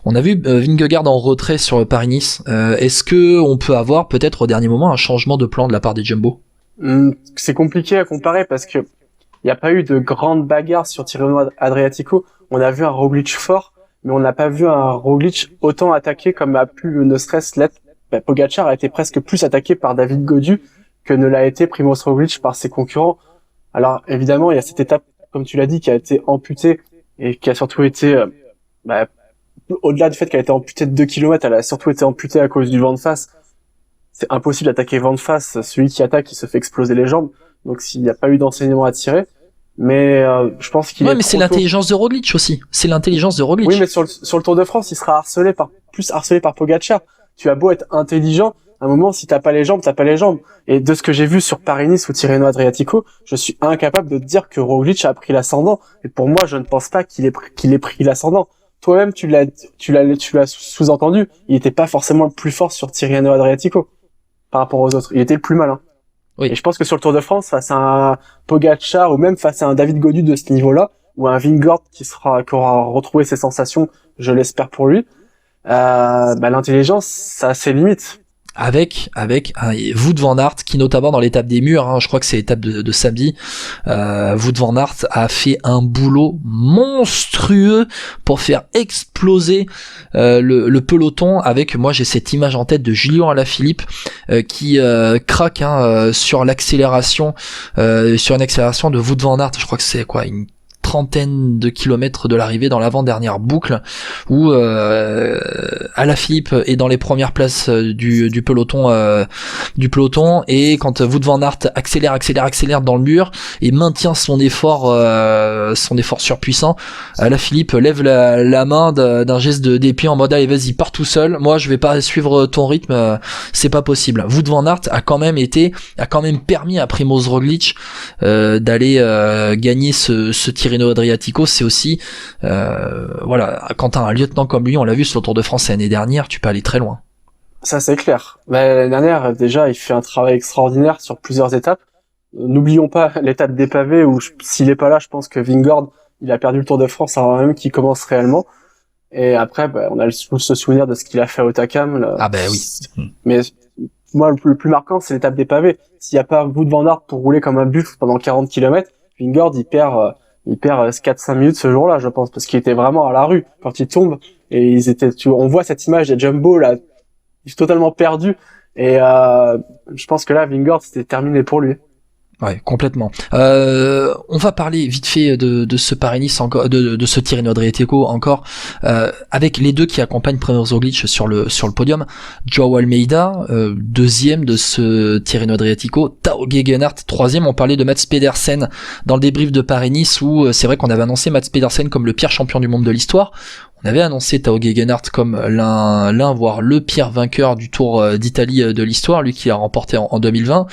On a vu Vingegaard en retrait sur Paris-Nice. Est-ce que on peut avoir peut-être au dernier moment un changement de plan de la part des Jumbo ? C'est compliqué à comparer, parce que il n'y a pas eu de grande bagarre sur Tirreno Adriatico. On a vu un Roglic fort, mais on n'a pas vu un Roglic autant attaqué comme a pu ne serait-ce l'être. Pogačar a été presque plus attaqué par David Gaudu que ne l'a été Primoz Roglic par ses concurrents. Alors évidemment, il y a cette étape, comme tu l'as dit, qui a été amputée, et qui a surtout été, au-delà du fait qu'elle a été amputée de 2 km, elle a surtout été amputée à cause du vent de face. C'est impossible d'attaquer vent de face, celui qui attaque, il se fait exploser les jambes. Donc s'il n'y a pas eu d'enseignement à tirer, mais je pense qu'il mais c'est l'intelligence de Roglic aussi. C'est l'intelligence de Roglic. Oui, mais sur le Tour de France, il sera plus harcelé par Pogačar. Tu as beau être intelligent, à un moment, si t'as pas les jambes, t'as pas les jambes. Et de ce que j'ai vu sur Paris-Nice ou Tirreno Adriatico, je suis incapable de te dire que Roglic a pris l'ascendant. Et pour moi, je ne pense pas qu'il ait pris l'ascendant. Toi-même, tu l'as sous-entendu. Il était pas forcément le plus fort sur Tirreno Adriatico par rapport aux autres. Il était le plus malin. Oui. Et je pense que sur le Tour de France, face à un Pogačar ou même face à un David Gaudu de ce niveau-là, ou un Vingegaard qui aura retrouvé ses sensations, je l'espère pour lui, l'intelligence, ça a ses limites. avec un Wout van Aert qui, notamment dans l'étape des murs, je crois que c'est l'étape de samedi, Wout van Aert a fait un boulot monstrueux pour faire exploser le peloton. Avec, moi j'ai cette image en tête de Julien Alaphilippe qui craque sur l'accélération, sur une accélération de Wout van Aert. Je crois que c'est quoi, une trentaine de kilomètres de l'arrivée dans l'avant-dernière boucle, où Alaphilippe est dans les premières places du peloton, et quand Wout van Aert accélère dans le mur et maintient son effort surpuissant, Alaphilippe lève la main d'un geste de dépit en mode allez vas-y, pars tout seul, moi je vais pas suivre ton rythme, c'est pas possible. Wout van Aert a quand même permis à Primož Roglič d'aller gagner ce Tirreno Adriatico. C'est aussi quand t'as un lieutenant comme lui, on l'a vu sur le Tour de France l'année dernière, tu peux aller très loin. Ça c'est clair. L'année dernière déjà il fait un travail extraordinaire sur plusieurs étapes. N'oublions pas l'étape des pavés où s'il est pas là, je pense que Vingegaard il a perdu le Tour de France avant même qu'il commence réellement. Et après on a ce souvenir de ce qu'il a fait à Otakam là. Ah ben oui. Mais moi le plus marquant c'est l'étape des pavés. S'il y a pas Wout van Aert pour rouler comme un buffle pendant 40 km, Vingegaard il perd 4-5 minutes ce jour-là, je pense, parce qu'il était vraiment à la rue quand il tombe, et on voit cette image des Jumbo là, ils sont totalement perdus, et je pense que là Vingegaard c'était terminé pour lui. Ouais, complètement. On va parler vite fait de ce Paris-Nice encore, de ce Tirreno Adriatico encore, avec les deux qui accompagnent Primož Roglič sur le podium. Joao Almeida, deuxième de ce Tirreno Adriatico. Tao Gegenhardt, troisième. On parlait de Mats Pedersen dans le débrief de Paris-Nice, où c'est vrai qu'on avait annoncé Mats Pedersen comme le pire champion du monde de l'histoire. On avait annoncé Tao Gegenhardt comme l'un voire le pire vainqueur du Tour d'Italie de l'histoire, lui qui a remporté en 2020.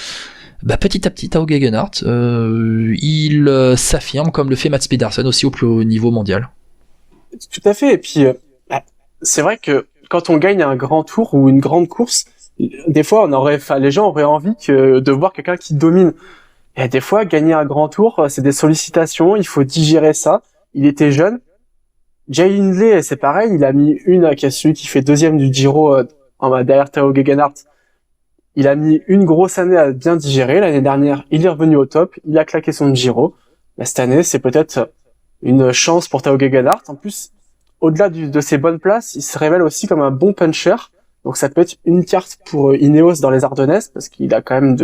Petit à petit, Tao Gegenhardt, il s'affirme comme le fait Mats Pedersen aussi au plus haut niveau mondial. Tout à fait. Et puis, c'est vrai que quand on gagne un grand tour ou une grande course, des fois, les gens auraient envie de voir quelqu'un qui domine. Et des fois, gagner un grand tour, c'est des sollicitations, il faut digérer ça. Il était jeune. Jay Hindley, c'est pareil, il a mis celui qui fait deuxième du Giro derrière Tao Gegenhardt. Il a mis une grosse année à bien digérer. L'année dernière, il est revenu au top. Il a claqué son Giro. Cette année, c'est peut-être une chance pour Tao Gegenhardt. En plus, au-delà de ses bonnes places, il se révèle aussi comme un bon puncher. Donc ça peut être une carte pour Ineos dans les Ardennaises, parce qu'il a quand même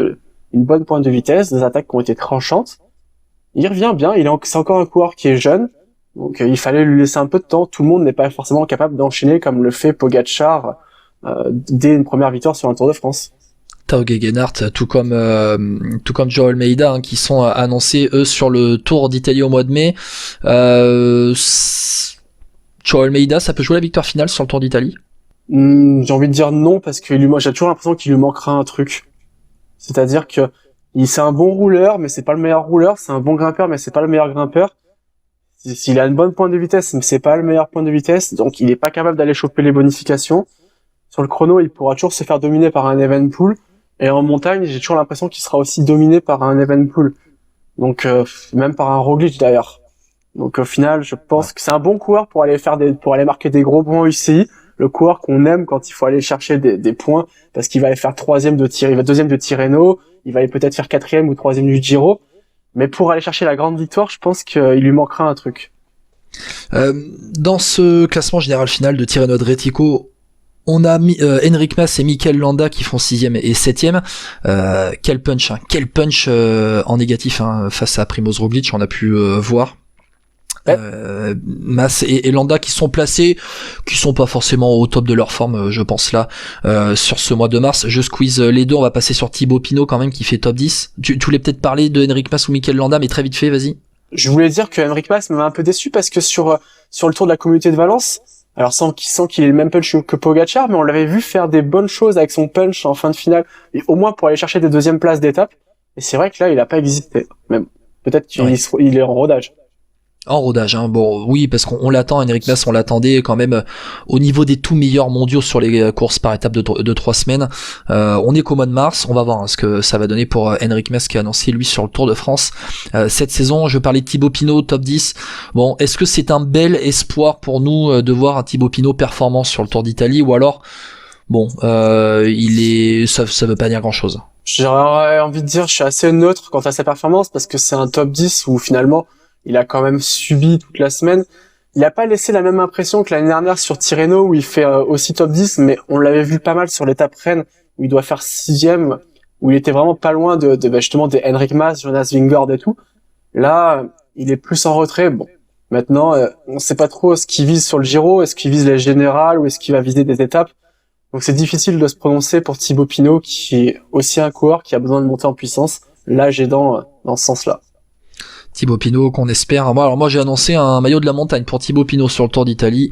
une bonne pointe de vitesse, des attaques qui ont été tranchantes. Il revient bien. C'est encore un coureur qui est jeune. Donc il fallait lui laisser un peu de temps. Tout le monde n'est pas forcément capable d'enchaîner comme le fait Pogačar dès une première victoire sur un Tour de France. Tao Gegenhardt, tout comme Joao Almeida, qui sont annoncés eux sur le Tour d'Italie au mois de mai. Joao Almeida, ça peut jouer la victoire finale sur le Tour d'Italie? J'ai envie de dire non, parce que moi j'ai toujours l'impression qu'il lui manquera un truc. C'est-à-dire que c'est un bon rouleur, mais c'est pas le meilleur rouleur. C'est un bon grimpeur, mais c'est pas le meilleur grimpeur. S'il a une bonne pointe de vitesse, mais c'est pas le meilleur point de vitesse, donc il est pas capable d'aller choper les bonifications. Sur le chrono, il pourra toujours se faire dominer par un Evenepoel. Et en montagne, j'ai toujours l'impression qu'il sera aussi dominé par un Evenepoel. Donc, même par un Roglič d'ailleurs. Donc, au final, je pense que c'est un bon coureur pour aller marquer des gros points UCI. Le coureur qu'on aime quand il faut aller chercher des points, parce qu'il va aller faire deuxième de Tirreno, il va aller peut-être faire 4e ou 3e du Giro. Mais pour aller chercher la grande victoire, je pense qu'il lui manquera un truc. Dans ce classement général final de Tirreno Adriatico, on a Enric Mas et Mikel Landa qui font 6e et 7e. Quel punch en négatif face à Primož Roglič, on a pu voir. Ouais. Mas et Landa qui sont placés, qui sont pas forcément au top de leur forme, je pense là, sur ce mois de mars. Je squeeze les deux, on va passer sur Thibaut Pinot quand même qui fait top 10. Tu voulais peut-être parler de Enric Mas ou Mikel Landa, mais très vite fait, vas-y. Je voulais dire que Enric Mas m'a un peu déçu parce que sur le Tour de la Communauté de Valence, alors sans qu'il ait le même punch que Pogačar, mais on l'avait vu faire des bonnes choses avec son punch en fin de finale, et au moins pour aller chercher des deuxièmes places d'étape. Et c'est vrai que là, il a pas existé. Même peut-être qu'il est en rodage. En rodage, bon, oui, parce qu'on l'attend, Enric Mas, on l'attendait quand même au niveau des tout meilleurs mondiaux sur les courses par étape de 3 semaines. On est qu'au mois de mars, on va voir ce que ça va donner pour Enric Mas qui a annoncé lui sur le Tour de France cette saison. Je parlais de Thibaut Pinot, top 10. Bon, est-ce que c'est un bel espoir pour nous de voir un Thibaut Pinot performant sur le Tour d'Italie, ou alors bon, ça veut pas dire grand chose. J'aurais envie de dire, je suis assez neutre quant à sa performance parce que c'est un top 10 où finalement, il a quand même subi toute la semaine. Il a pas laissé la même impression que l'année dernière sur Tirreno où il fait aussi top 10, mais on l'avait vu pas mal sur l'étape Rennes où il doit faire 6e, où il était vraiment pas loin de justement des Enric Mas, Jonas Vingegaard et tout. Là, il est plus en retrait. Bon, maintenant, on sait pas trop ce qu'il vise sur le Giro, est-ce qu'il vise les générales ou est-ce qu'il va viser des étapes. Donc c'est difficile de se prononcer pour Thibaut Pinot, qui est aussi un coureur qui a besoin de monter en puissance, l'âge aidant dans ce sens-là. Thibaut Pinot qu'on espère. Alors moi j'ai annoncé un maillot de la montagne pour Thibaut Pinot sur le Tour d'Italie.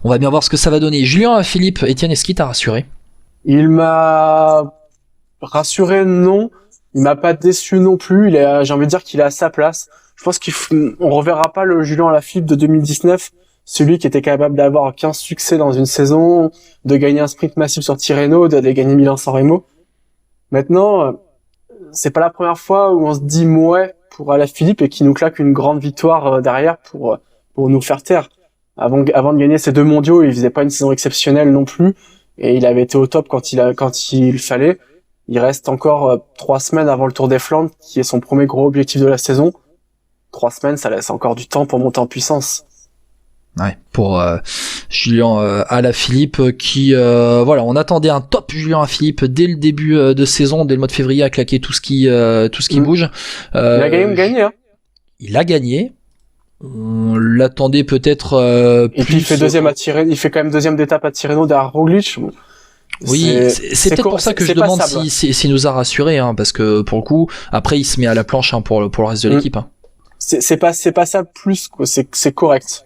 On va bien voir ce que ça va donner. Julien Philippe, Étienne, est-ce qu'il t'a rassuré? Il m'a rassuré, non. Il m'a pas déçu non plus. J'ai envie de dire qu'il est à sa place. Je pense on reverra pas le Julien Alaphilippe de 2019. Celui qui était capable d'avoir 15 succès dans une saison, de gagner un sprint massif sur Tirreno, de gagner Milan-San Remo. Maintenant, c'est pas la première fois où on se dit ouais pour Alaphilippe et qui nous claque une grande victoire derrière pour nous faire taire. Avant de gagner ces 2 mondiaux, il faisait pas une saison exceptionnelle non plus et il avait été au top quand il fallait. Il reste encore 3 semaines avant le Tour des Flandres qui est son premier gros objectif de la saison. 3 semaines, ça laisse encore du temps pour monter en puissance. Ouais, pour Julien Alaphilippe qui voilà, on attendait un top Julien Alaphilippe dès le début de saison, dès le mois de février, à claquer tout ce qui bouge. Il a gagné, hein. Il a gagné. On l'attendait peut-être et puis il fait deuxième à Tirreno, il fait quand même deuxième d'étape à Tirreno derrière Roglic. Bon. Oui, c'est peut-être pour ça que je demande s'il nous a rassuré, hein, parce que pour le coup, après il se met à la planche, hein, pour le reste de l'équipe. Hein. C'est pas ça plus, quoi. C'est correct.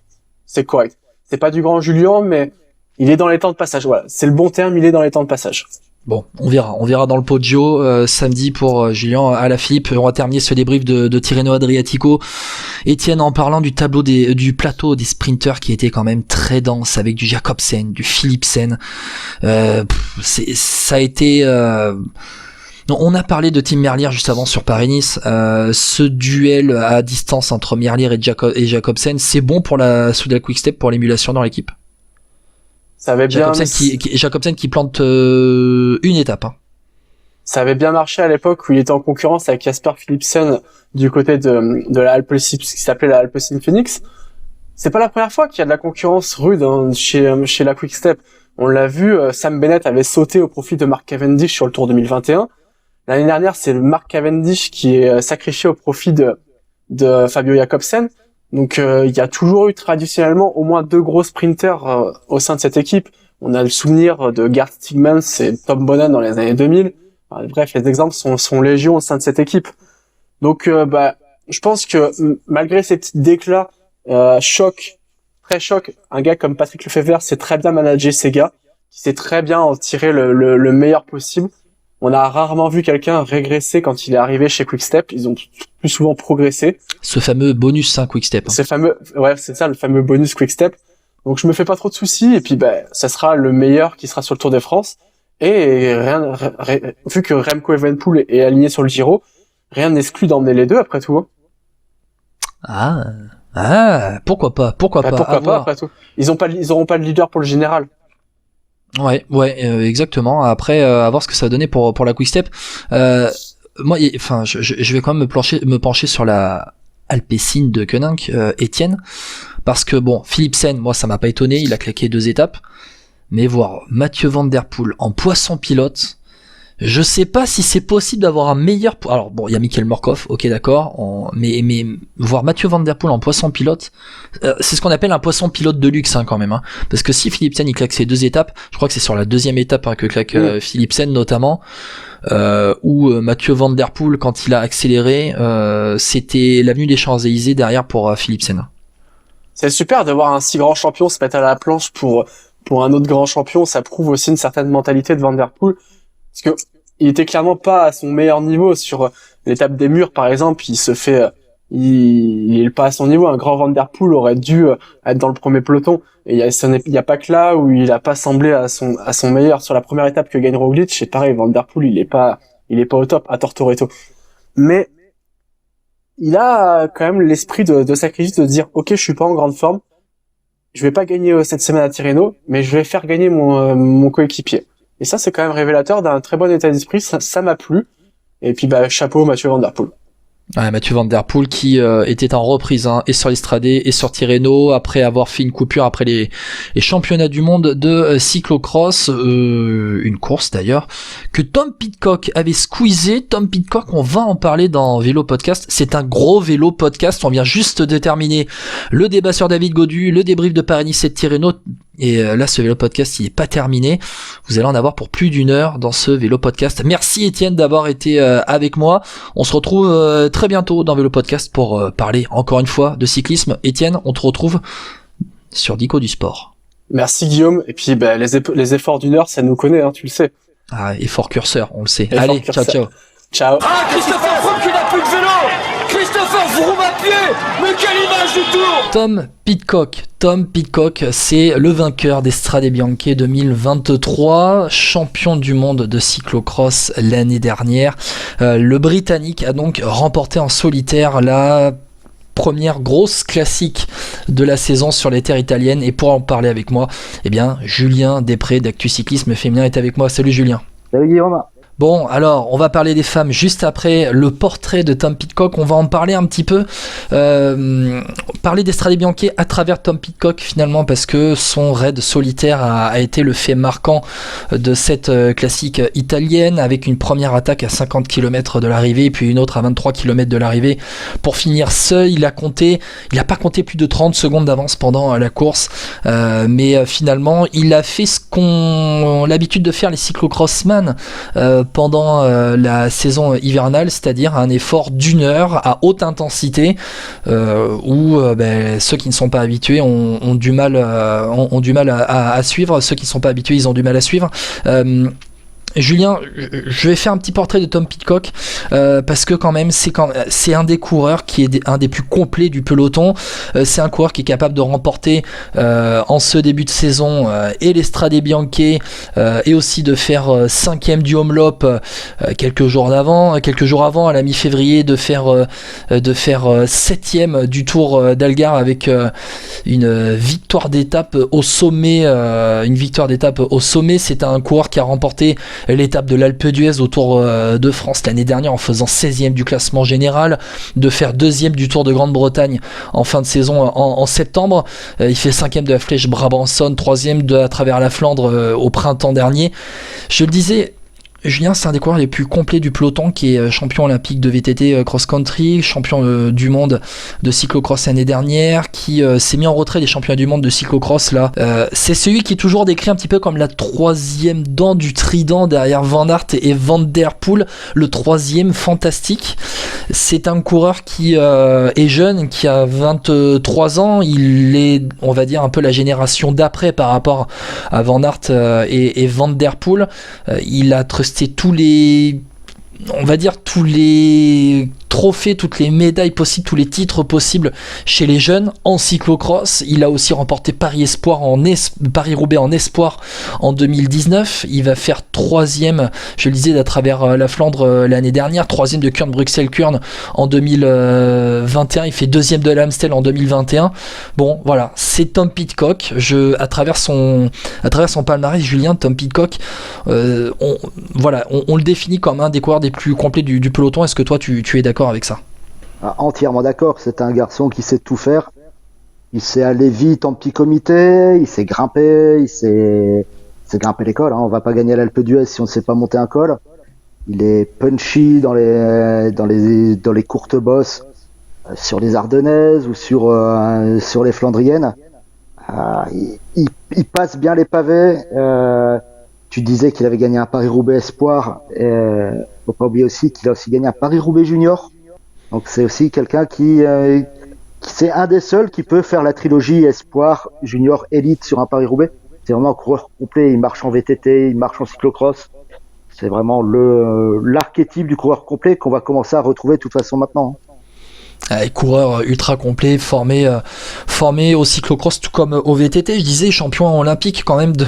C'est correct. C'est pas du grand Julien, mais il est dans les temps de passage. Voilà, c'est le bon terme, il est dans les temps de passage. Bon, on verra dans le Poggio samedi pour Julien Alaphilippe. On va terminer ce débrief de Tirreno Adriatico. Étienne, en parlant du du plateau des sprinters qui était quand même très dense avec du Jacobsen, du Philipsen, ça a été. On a parlé de Tim Merlier juste avant sur Paris-Nice. Ce duel à distance entre Merlier et Jacobsen, c'est bon pour la Soudal Quick-Step, pour l'émulation dans l'équipe. Ça avait bien. Jacobsen qui plante une étape. Hein. Ça avait bien marché à l'époque où il était en concurrence avec Jasper Philipsen du côté de la Alpecin, ce qui s'appelait la Alpecin Phoenix. C'est pas la première fois qu'il y a de la concurrence rude, hein, chez la Quick-Step. On l'a vu, Sam Bennett avait sauté au profit de Mark Cavendish sur le Tour 2021. L'année dernière, c'est le Mark Cavendish qui est sacrifié au profit de Fabio Jacobsen. Donc il y a toujours eu traditionnellement au moins 2 gros sprinters au sein de cette équipe. On a le souvenir de Gerd Stigmans et Tom Bonan dans les années 2000. Enfin, bref, les exemples sont légion au sein de cette équipe. Donc je pense que malgré ces petits déclats, très choc, un gars comme Patrick Lefevere sait très bien manager ces gars, qui sait très bien en tirer le meilleur possible. On a rarement vu quelqu'un régresser quand il est arrivé chez Quick-Step. Ils ont plus souvent progressé. Ce fameux bonus, Quick-Step. C'est ça, le fameux bonus Quick-Step. Donc je me fais pas trop de soucis. Et puis ça sera le meilleur qui sera sur le Tour de France. Et vu que Remco Evenepoel est aligné sur le Giro, rien n'exclut d'emmener les deux après tout. Pourquoi pas après tout. Ils auront pas de leader pour le général. Ouais, exactement. Après, à voir ce que ça va donner pour la Quick-Step. Moi, enfin, je vais quand même me pencher sur la Alpecin de Koenig, Étienne, parce que bon, Philipsen, moi, ça m'a pas étonné, il a claqué 2 étapes, mais voir Mathieu Van Der Poel en poisson pilote, je sais pas si c'est possible d'avoir un meilleur. Alors bon, il y a Michael Morkov, ok, d'accord, mais voir Mathieu Van Der Poel en poisson pilote, c'est ce qu'on appelle un poisson pilote de luxe, hein, quand même, hein, parce que si Philipsen il claque ses 2 étapes, je crois que c'est sur la 2e étape, hein, que claque Philipsen notamment, où Mathieu Van Der Poel, quand il a accéléré, c'était l'avenue des Champs-Élysées derrière pour Philipsen. C'est super de voir un si grand champion se mettre à la planche pour un autre grand champion. Ça prouve aussi une certaine mentalité de Van Der Poel. Parce que il était clairement pas à son meilleur niveau sur l'étape des murs, par exemple. Il est pas à son niveau. Un grand Van Der Poel aurait dû être dans le premier peloton. Et il y a pas que là où il a pas semblé à son meilleur sur la première étape que gagne Roglic. C'est pareil, Van Der Poel, il est pas au top à Tortoreto. Mais il a quand même l'esprit de sacrifice, de dire ok, je suis pas en grande forme. Je vais pas gagner cette semaine à Tirreno, mais je vais faire gagner mon coéquipier. Et ça, c'est quand même révélateur d'un très bon état d'esprit. Ça m'a plu. Et puis, chapeau Mathieu Van Der Poel. Ouais, Mathieu Van Der Poel qui était en reprise et sur l'Estrade et sur Tirreno après avoir fait une coupure après les championnats du monde de cyclocross, une course d'ailleurs que Tom Pidcock avait squeezé. Tom Pidcock, on va en parler dans Vélo Podcast, c'est un gros Vélo Podcast, on vient juste de terminer le débat sur David Gaudu, le débrief de Paris-Nice et de Tirreno. Et là, ce Vélo Podcast, il est pas terminé. Vous allez en avoir pour plus d'une heure dans ce Vélo Podcast. Merci Étienne d'avoir été avec moi. On se retrouve très bientôt dans Vélo Podcast pour parler encore une fois de cyclisme. Étienne, on te retrouve sur Dico du Sport. Merci Guillaume. Et puis les efforts d'une heure, ça nous connaît, hein, tu le sais. Ah, effort curseur, on le sait. Effort Allez, curseur. ciao. Ciao. Ah, Christopher Froome qui n'a plus de vélo. Christopher Froome à pied. Mais quelle image du tour. Tom Pidcock, c'est le vainqueur des Strade Bianche 2023, champion du monde de cyclocross l'année dernière. Le Britannique a donc remporté en solitaire la première grosse classique de la saison sur les terres italiennes. Et pour en parler avec moi, Julien Després d'Actu Cyclisme Féminin est avec moi. Salut Julien. Salut Guillaume. Bon, alors, on va parler des femmes juste après le portrait de Tom Pidcock. On va en parler un petit peu, parler des Strade Bianche à travers Tom Pidcock finalement, parce que son raid solitaire a été le fait marquant de cette classique italienne, avec une première attaque à 50 km de l'arrivée, puis une autre à 23 km de l'arrivée. Pour finir seul, il a pas compté plus de 30 secondes d'avance pendant la course, mais finalement, il a fait ce qu'ont l'habitude de faire les cyclocrossman pendant la saison hivernale, c'est-à-dire un effort d'une heure à haute intensité, où ceux qui ne sont pas habitués ont du mal à suivre. Ceux qui ne sont pas habitués, ils ont du mal à suivre. Julien, je vais faire un petit portrait de Tom Pidcock, parce que quand même c'est un des coureurs qui est un des plus complets du peloton. C'est un coureur qui est capable de remporter en ce début de saison et les Strade Bianche, et aussi de faire 5e du Omloop quelques jours avant à la mi-février, de faire 7e du Tour d'Algarve avec une victoire d'étape au sommet. C'est un coureur qui a remporté l'étape de l'Alpe d'Huez au Tour de France l'année dernière en faisant 16e du classement général, de faire 2e du Tour de Grande-Bretagne en fin de saison en septembre. Il fait 5e de la Flèche Brabançonne, 3e de à travers la Flandre au printemps dernier. Je le disais, Julien, c'est un des coureurs les plus complets du peloton, qui est champion olympique de VTT cross-country, champion du monde de cyclocross l'année dernière, qui s'est mis en retrait des championnats du monde de cyclocross là. C'est celui qui est toujours décrit un petit peu comme la troisième dent du trident derrière Van Aert et Van Der Poel, le troisième fantastique. C'est un coureur qui est jeune, qui a 23 ans. Il est, on va dire, un peu la génération d'après par rapport à Van Aert et Van Der Poel. Il a trusté tous les trophées, toutes les médailles possibles, tous les titres possibles chez les jeunes en cyclocross. Il a aussi remporté Paris-Roubaix en espoir en 2019. Il va faire 3e, je le disais, à travers la Flandre l'année dernière, 3e de Kuurne-Bruxelles-Kuurne en 2021. Il fait 2e de l'Amstel en 2021. Bon, voilà, c'est Tom Pidcock. À travers son palmarès, Julien, Tom Pidcock, on le définit comme un des coureurs des plus complets du peloton. Est-ce que toi, tu es d'accord avec ça? Entièrement d'accord, c'est un garçon qui sait tout faire. Il sait aller vite en petit comité, il sait grimper, il sait grimper les cols. On va pas gagner l'Alpe d'Huez si on ne sait pas monter un col. Il est punchy dans les courtes bosses, sur les Ardennaises ou sur les Flandriennes. Il passe bien les pavés. Tu disais qu'il avait gagné un Paris-Roubaix Espoir. Faut pas oublier aussi qu'il a aussi gagné un Paris-Roubaix Junior. Donc c'est aussi quelqu'un qui c'est un des seuls qui peut faire la trilogie Espoir, Junior, Élite sur un Paris-Roubaix. C'est vraiment un coureur complet. Il marche en VTT, il marche en cyclocross. C'est vraiment l'archétype du coureur complet qu'on va commencer à retrouver de toute façon maintenant. Coureur ultra complet, formé au cyclocross tout comme au VTT. Je disais champion olympique quand même de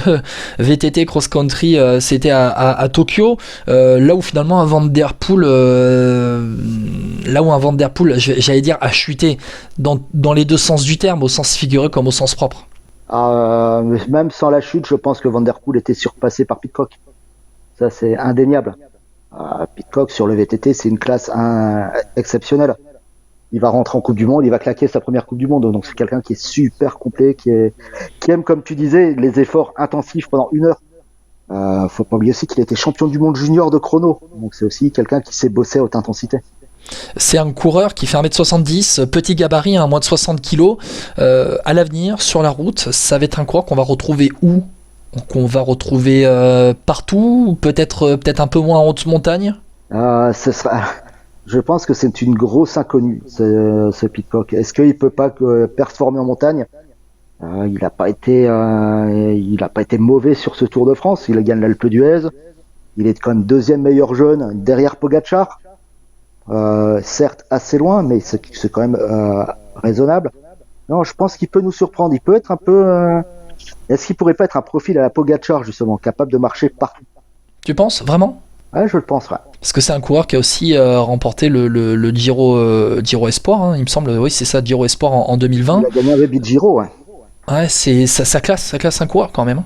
VTT cross country, c'était à Tokyo, là où finalement un Van Der Poel j'allais dire a chuté dans les deux sens du terme, au sens figuré comme au sens propre. Même sans la chute, je pense que Van Der Poel était surpassé par Pidcock. Ça, c'est indéniable. Pidcock, sur le VTT, c'est une classe exceptionnelle. Il va rentrer en Coupe du Monde, il va claquer sa première Coupe du Monde. Donc, c'est quelqu'un qui est super complet, qui aime, comme tu disais, les efforts intensifs pendant 1 heure. Faut pas oublier aussi qu'il était champion du monde junior de chrono. Donc, c'est aussi quelqu'un qui sait bosser à haute intensité. C'est un coureur qui fait 1m70, petit gabarit, moins de 60 kg. À l'avenir, sur la route, ça va être un coureur qu'on va retrouver où ? Qu'on va retrouver partout, ou peut-être un peu moins en haute montagne ? Je pense que c'est une grosse inconnue, ce Pidcock. Est-ce qu'il peut pas performer en montagne ? Il n'a pas été mauvais sur ce Tour de France. Il a gagné l'Alpe d'Huez. Il est quand même 2e meilleur jeune derrière Pogačar. Certes assez loin, mais c'est quand même raisonnable. Non, je pense qu'il peut nous surprendre. Il peut être un peu. Est-ce qu'il pourrait pas être un profil à la Pogačar justement, capable de marcher partout ? Tu penses vraiment ? Ouais, je le pense. Ouais. Parce que c'est un coureur qui a aussi remporté le Giro Espoir, il me semble. Oui, c'est ça, Giro Espoir en 2020. Il a gagné un Baby Giro. Ouais. Ouais, ça classe un coureur quand même.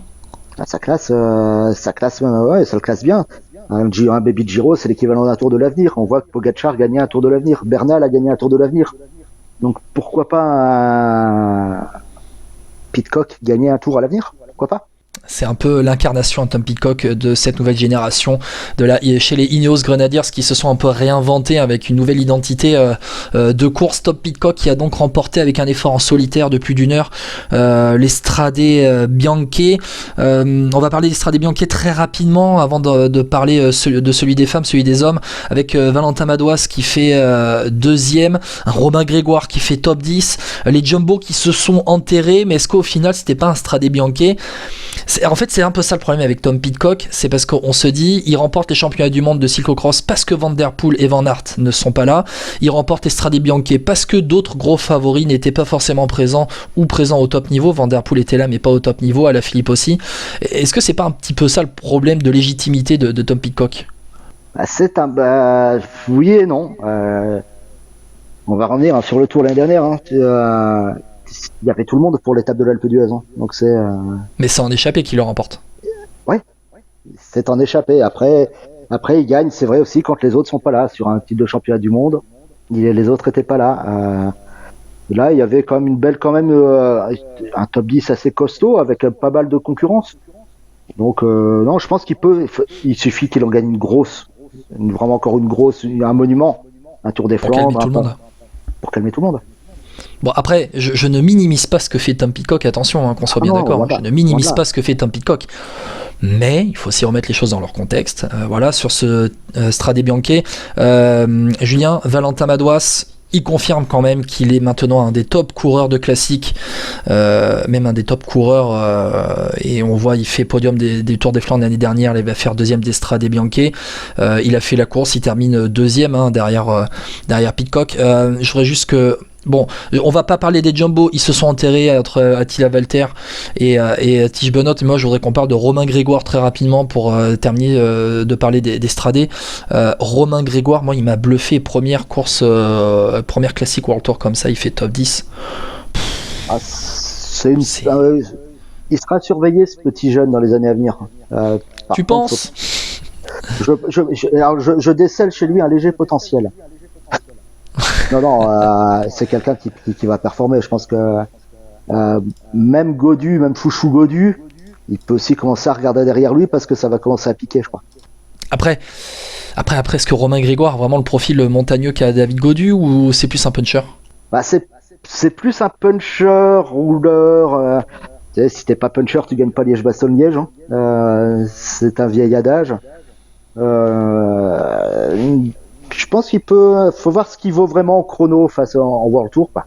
Ça classe, ouais, ça le classe bien. Un Baby Giro, c'est l'équivalent d'un Tour de l'avenir. On voit que Pogačar gagnait un Tour de l'avenir. Bernal a gagné un Tour de l'avenir. Donc pourquoi pas Pidcock gagner un Tour à l'avenir ? Pourquoi pas ? C'est un peu l'incarnation, Tom Pidcock, de cette nouvelle génération chez les Ineos Grenadiers qui se sont un peu réinventés avec une nouvelle identité de course. Tom Pidcock qui a donc remporté avec un effort en solitaire de plus d'1 heure l'Estradé Bianche. On va parler d'Estradé Bianche très rapidement avant de parler de celui des femmes, celui des hommes, avec Valentin Madouas qui fait 2e, un Romain Grégoire qui fait top 10, les Jumbo qui se sont enterrés, mais est-ce qu'au final c'était pas un Estradé Bianche ? En fait, c'est un peu ça le problème avec Tom Pidcock, c'est parce qu'on se dit, il remporte les championnats du monde de cyclocross parce que Van Der Poel et Van Aert ne sont pas là, il remporte Estradé Bianche parce que d'autres gros favoris n'étaient pas forcément présents ou présents au top niveau. Van Der Poel était là mais pas au top niveau, Alaphilippe aussi. Est-ce que c'est pas un petit peu ça le problème de légitimité de Tom Pidcock ? Oui et non. On va revenir sur le Tour l'année dernière. Il y avait tout le monde pour l'étape de l'Alpe d'Huez. Donc c'est. Mais c'est en échappé qu'il le remporte. Ouais, c'est en échappé. Après, il gagne. C'est vrai aussi quand les autres sont pas là sur un titre de championnat du monde. Les autres étaient pas là. Là, il y avait quand même un top 10 assez costaud avec pas mal de concurrence. Donc non, je pense il suffit qu'il en gagne une grosse, vraiment encore une grosse, un monument, un Tour des Flandres, pour calmer tout le monde. Bon, après, je ne minimise pas ce que fait Tom Pidcock, attention, qu'on soit bien d'accord. Je ne minimise pas ce que fait Tom Pidcock. Mais il faut aussi remettre les choses dans leur contexte. Voilà, sur ce Stradé Bianche, Julien, Valentin Madouas, il confirme quand même qu'il est maintenant un des top coureurs de classique, même un des top coureurs, et on voit il fait podium des Tours des Flandres l'année dernière, il va faire 2e d'Estradé Bianche, il a fait la course, il termine 2e derrière Pidcock. Je voudrais juste que bon, on va pas parler des Jumbo, ils se sont enterrés entre Attila Valter et Tish Benoît. Moi, je voudrais qu'on parle de Romain Grégoire très rapidement pour terminer de parler des Stradés. Romain Grégoire, moi, il m'a bluffé. Première classique World Tour comme ça, il fait top 10. Il sera surveillé, ce petit jeune, dans les années à venir. Tu penses ? Je décèle chez lui un léger potentiel. Non, c'est quelqu'un qui va performer. Je pense que même Gaudu, même Chouchou Gaudu, il peut aussi commencer à regarder derrière lui parce que ça va commencer à piquer, je crois. Après, est-ce que Romain Grégoire a vraiment le profil montagneux qu'a David Gaudu ou c'est plus un puncher ? C'est plus un puncher, rouleur. Si t'es pas puncher, tu gagnes pas Liège-Bastogne-Liège. C'est un vieil adage. Je pense faut voir ce qu'il vaut vraiment en chrono face en World Tour, quoi.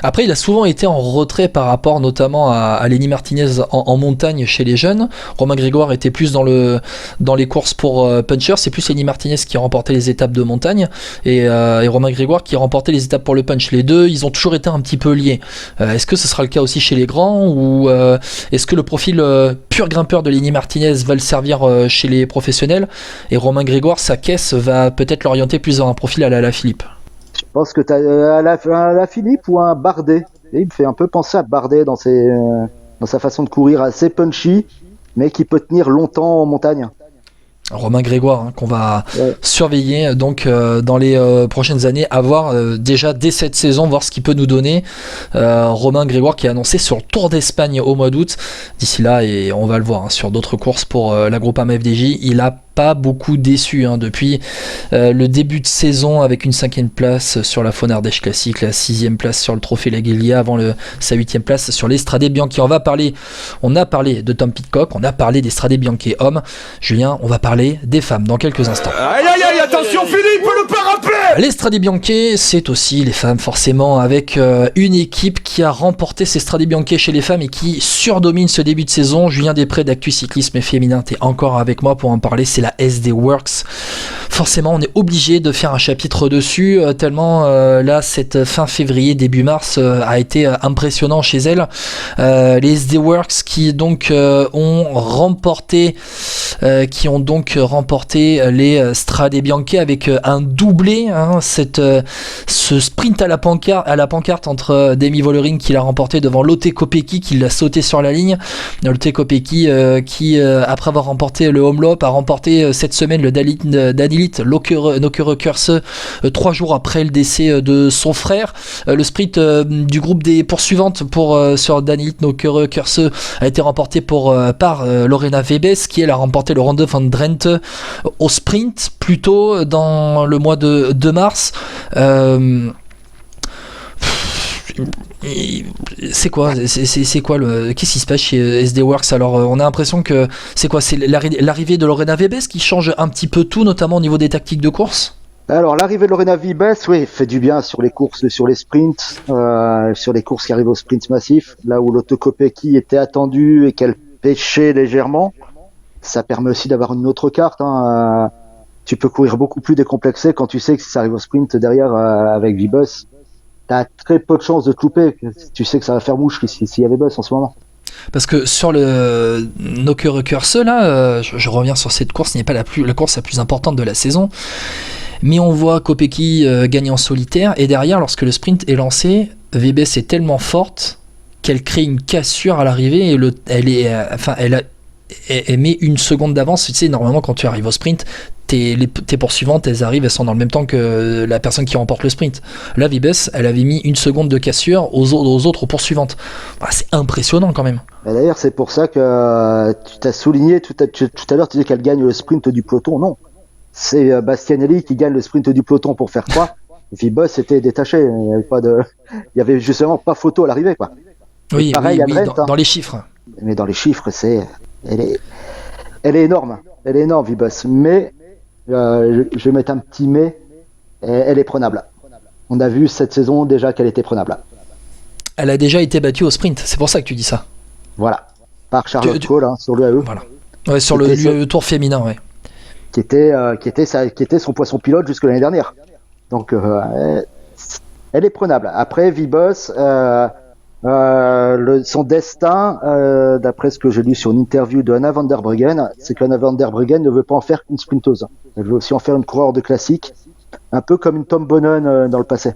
Après, il a souvent été en retrait par rapport notamment à Lenny Martinez en montagne chez les jeunes. Romain Grégoire était plus dans les courses pour puncher. C'est plus Lenny Martinez qui remportait les étapes de montagne et Romain Grégoire qui remportait les étapes pour le punch. Les deux, ils ont toujours été un petit peu liés. Est-ce que ce sera le cas aussi chez les grands ou est-ce que le profil pur grimpeur de Lenny Martinez va le servir chez les professionnels et Romain Grégoire, sa caisse va peut-être l'orienter plus dans un profil à Alaphilippe? Je pense que tu as un Alaphilippe ou un Bardet. Et il me fait un peu penser à Bardet dans sa façon de courir assez punchy, mais qui peut tenir longtemps en montagne. Romain Grégoire, qu'on va surveiller donc dans les prochaines années, à voir déjà dès cette saison, voir ce qu'il peut nous donner. Romain Grégoire qui est annoncé sur le Tour d'Espagne au mois d'août. D'ici là, et on va le voir sur d'autres courses pour la Groupama FDJ, il a pas beaucoup déçu depuis le début de saison, avec une 5e place sur la Faune Ardèche Classique, la 6e place sur le Trophée Laguilia, avant sa 8e place sur l'Estrade Bianchi. On a parlé de Tom Pidcock, on a parlé d'Estrade Bianchi homme. Julien, on va parler des femmes dans quelques instants. Aïe aïe aïe, attention Philippe, le pas rappeler. L'Estrade Bianchi, c'est aussi les femmes forcément, avec une équipe qui a remporté cette Estrade Bianchi chez les femmes et qui surdomine ce début de saison. Julien Després d'Actu Cyclisme Féminin, t'es encore avec moi pour en parler, c'est la SD Works. Forcément, on est obligé de faire un chapitre dessus, tellement là, cette fin février, début mars, a été impressionnant chez elle. Les SD Works qui donc ont remporté les Strade Bianche avec un doublé, ce sprint à la pancarte entre Demi Vollering qui l'a remporté devant Lotte Kopecky qui l'a sauté sur la ligne. Lotte Kopecky qui après avoir remporté le Omloop a remporté cette semaine le Danilit Nokere Kurse 3 jours après le décès de son frère. Le sprint du groupe des poursuivantes sur Danilit Nokere Kurse a été remporté par Lorena Wiebes qui elle a remporté le Ronde van Drenthe au sprint plus tôt dans le mois de mars. C'est quoi qu'est-ce qui se passe chez SD Works? Alors on a l'impression que c'est l'arrivée de Lorena Wiebes qui change un petit peu tout, notamment au niveau des tactiques de course. Alors l'arrivée de Lorena Wiebes, fait du bien sur les courses, sur les sprints, sur les courses qui arrivent au sprint massif, là où Lotte Kopecky était attendue et qu'elle pêchait légèrement. Ça permet aussi d'avoir une autre carte. Tu peux courir beaucoup plus décomplexé quand tu sais que si ça arrive au sprint derrière avec Wiebes, t'as très peu de chances de te louper. Tu sais que ça va faire mouche s'il y avait Wiebes en ce moment. Parce que sur le Nokere Kurse, là, je reviens sur cette course, ce n'est pas la course la plus importante de la saison, mais on voit Kopecky gagner en solitaire, et derrière, lorsque le sprint est lancé, Wiebes est tellement forte qu'elle crée une cassure à l'arrivée, et elle met une seconde d'avance. Tu sais, normalement, quand tu arrives au sprint, tes poursuivantes, elles sont dans le même temps que la personne qui remporte le sprint. Là, Wiebes, elle avait mis une seconde de cassure aux autres poursuivantes. C'est impressionnant quand même. Et d'ailleurs, c'est pour ça que tu t'as souligné tout à l'heure, tu disais qu'elle gagne le sprint du peloton. Non, c'est Bastianelli qui gagne le sprint du peloton pour faire quoi. Wiebes était détaché. Il y avait justement pas photo à l'arrivée, quoi. Oui, pareil, dans les chiffres. Mais dans les chiffres, elle est énorme. Elle est énorme, Wiebes. Mais je vais mettre un petit mais. Elle est prenable. On a vu cette saison déjà qu'elle était prenable. Elle a déjà été battue au sprint. C'est pour ça que tu dis ça. Voilà. Par Charlotte Cole sur l'UAE. Voilà. Ouais, sur le Tour féminin, ouais. Qui était son poisson pilote jusque l'année dernière. Donc elle est prenable. Après Wiebes, son destin, d'après ce que j'ai lu sur une interview de Anna van der Breggen, c'est qu'Anna van der Breggen ne veut pas en faire qu'une sprinteuse. Elle veut aussi en faire une coureur de classique, un peu comme une Tom Bonnen dans le passé.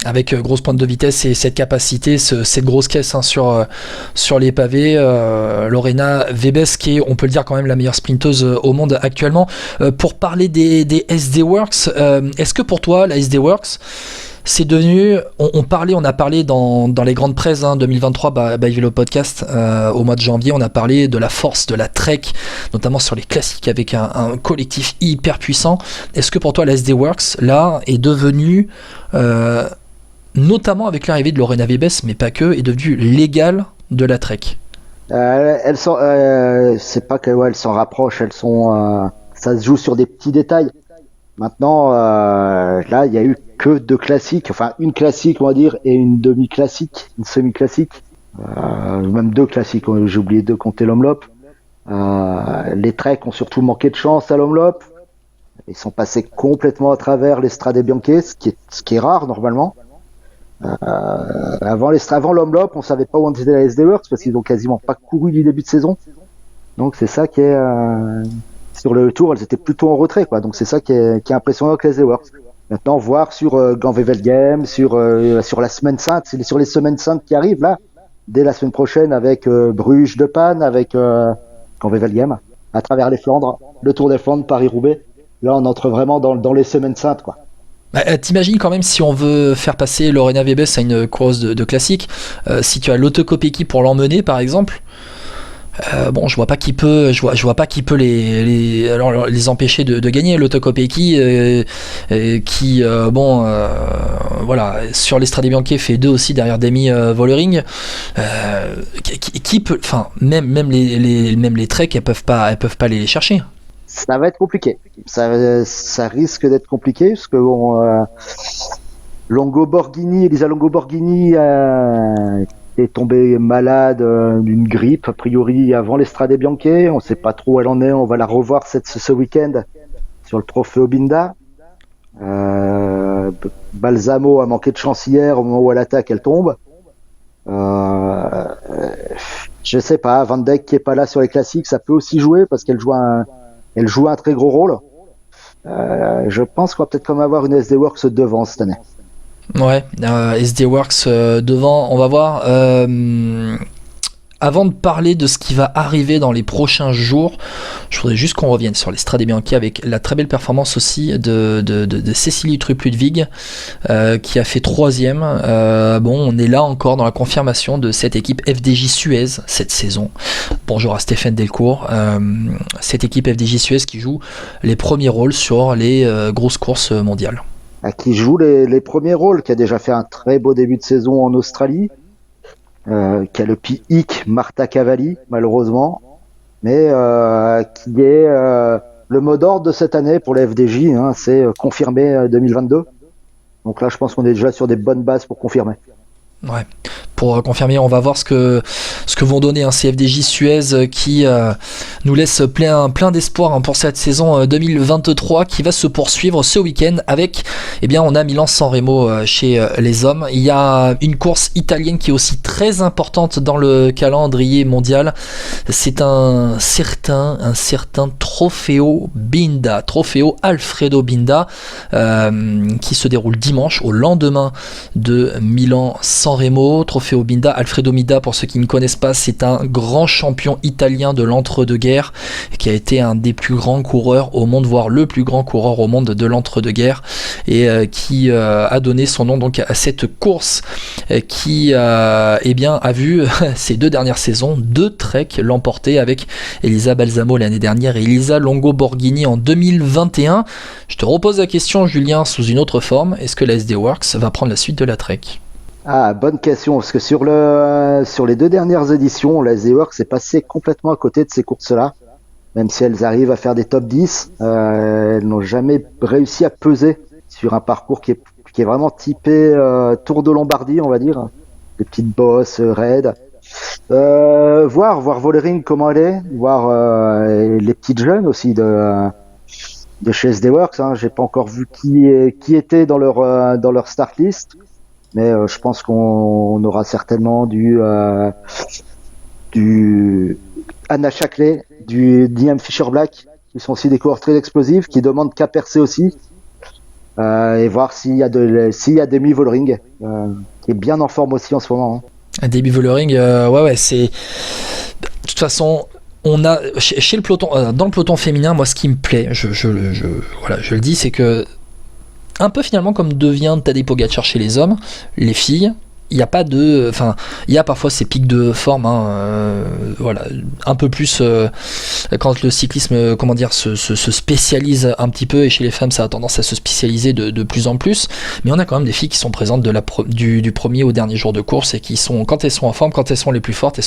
Avec grosse pointe de vitesse et cette capacité, cette grosse caisse sur les pavés. Lorena Wiebes, qui est, on peut le dire, quand même la meilleure sprinteuse au monde actuellement. Pour parler des SD Works, est-ce que pour toi, la SD Works, c'est devenu, on a parlé dans les grandes presses 2023 by Vélo Podcast au mois de janvier, on a parlé de la force de la Trek, notamment sur les classiques avec un collectif hyper puissant. Est-ce que pour toi la SD Works là est devenue, notamment avec l'arrivée de Lorena Wiebes, mais pas que, est devenue l'égale de la Trek? C'est pas qu'elles s'en rapprochent, ça se joue sur des petits détails. Maintenant, là, il y a eu que 2 classiques, enfin une classique, on va dire, et une demi-classique, une semi-classique, même 2 classiques. J'ai oublié de compter l'Omloop. Les Trek ont surtout manqué de chance à l'Omloop. Ils sont passés complètement à travers les Strade Bianche, ce qui est rare normalement. Avant l'Omloop, on savait pas où on était la SD Works parce qu'ils ont quasiment pas couru du début de saison. Donc c'est ça qui est sur le tour, elles étaient plutôt en retrait, quoi. Donc c'est ça qui est impressionnant avec les SD Works. Maintenant, voir sur Gand-Wevelgem, sur la semaine sainte, c'est sur les semaines saintes qui arrivent là, dès la semaine prochaine avec Bruges de Panne, avec Gand-Wevelgem. à travers les Flandres, le Tour des Flandres, Paris-Roubaix. Là, on entre vraiment dans les semaines saintes, quoi. T'imagines quand même si on veut faire passer Lorena Wiebes à une course de classique, si tu as Lotte Kopecky pour l'emmener par exemple, bon, je vois pas qui peut les empêcher de gagner. Lotte Kopecky qui voilà, sur l'Estrade Bianche fait 2 aussi derrière Demi Vollering, qui peut, enfin même les Trek elles peuvent pas aller les chercher. Ça va être compliqué. Ça risque d'être compliqué parce que bon, Elisa Longo Borghini est tombée malade d'une grippe a priori avant l'Estrade Bianche. On sait pas trop où elle en est. On va la revoir ce week-end sur le Trofeo Binda. Balsamo a manqué de chance hier au moment où elle attaque, elle tombe. Je sais pas. Van Dijk qui est pas là sur les classiques, ça peut aussi jouer parce qu'elle joue un très gros rôle. Je pense qu'on va peut-être quand même avoir une SD Works devant cette année. Ouais, SD Works devant, on va voir. Avant de parler de ce qui va arriver dans les prochains jours, je voudrais juste qu'on revienne sur l'Estrade Bianche avec la très belle performance aussi de Cécilie Uttrup-Ludwig qui a fait 3e. Bon, on est là encore dans la confirmation de cette équipe FDJ Suez cette saison. Bonjour à Stéphane Delcourt. Cette équipe FDJ Suez qui joue les premiers rôles sur les grosses courses mondiales. Qui joue les premiers rôles, qui a déjà fait un très beau début de saison en Australie. Qui a le pic Marta Cavalli malheureusement, mais qui est le mot d'ordre de cette année pour les FDJ, hein, c'est confirmé 2022. Donc là je pense qu'on est déjà sur des bonnes bases pour confirmer. Ouais. Pour confirmer, on va voir ce que vont donner un CFDJ Suez qui nous laisse plein d'espoir pour cette saison 2023 qui va se poursuivre ce week-end avec, on a Milan-San Remo chez les hommes. Il y a une course italienne qui est aussi très importante dans le calendrier mondial. C'est un certain Trofeo Binda, Trofeo Alfredo Binda qui se déroule dimanche au lendemain de Milan-San Remo. Trofeo Binda, Alfredo Binda, pour ceux qui ne connaissent pas, c'est un grand champion italien de l'entre-deux-guerres qui a été un des plus grands coureurs au monde, voire le plus grand coureur au monde de l'entre-deux-guerres, et qui a donné son nom donc à cette course qui a vu ces 2 dernières saisons 2 treks l'emporter avec Elisa Balsamo l'année dernière et Elisa Longo Borghini en 2021. Je te repose la question, Julien, sous une autre forme. Est-ce que la SD Works va prendre la suite de la Trek ? Ah, bonne question, parce que sur les 2 dernières éditions, la SD Works est passée complètement à côté de ces courses-là. Même si elles arrivent à faire des top 10, elles n'ont jamais réussi à peser sur un parcours qui est vraiment typé Tour de Lombardie, on va dire. Des petites bosses raides. Voir Vollering comment elle est, voir les petites jeunes aussi de chez SD Works. Hein. J'ai pas encore vu qui était dans leur start list. Mais je pense qu'on aura certainement du Anna Shackley, du Liam Fisher-Black, qui sont aussi des coureurs très explosifs, qui demandent qu'à percer aussi, et voir s'il y a Demi Vollering, qui est bien en forme aussi en ce moment. Hein. Demi Vollering, ouais, c'est de toute façon. On a chez le peloton, dans le peloton féminin, moi, ce qui me plaît, je le dis, c'est que un peu finalement comme devient Tadej Pogačar chez les hommes, les filles, il n'y a pas de, enfin, il y a parfois ces pics de forme, voilà, un peu plus quand le cyclisme, comment dire, se spécialise un petit peu, et chez les femmes ça a tendance à se spécialiser de plus en plus, mais on a quand même des filles qui sont présentes du premier au dernier jour de course et qui sont, quand elles sont en forme, quand elles sont les plus fortes,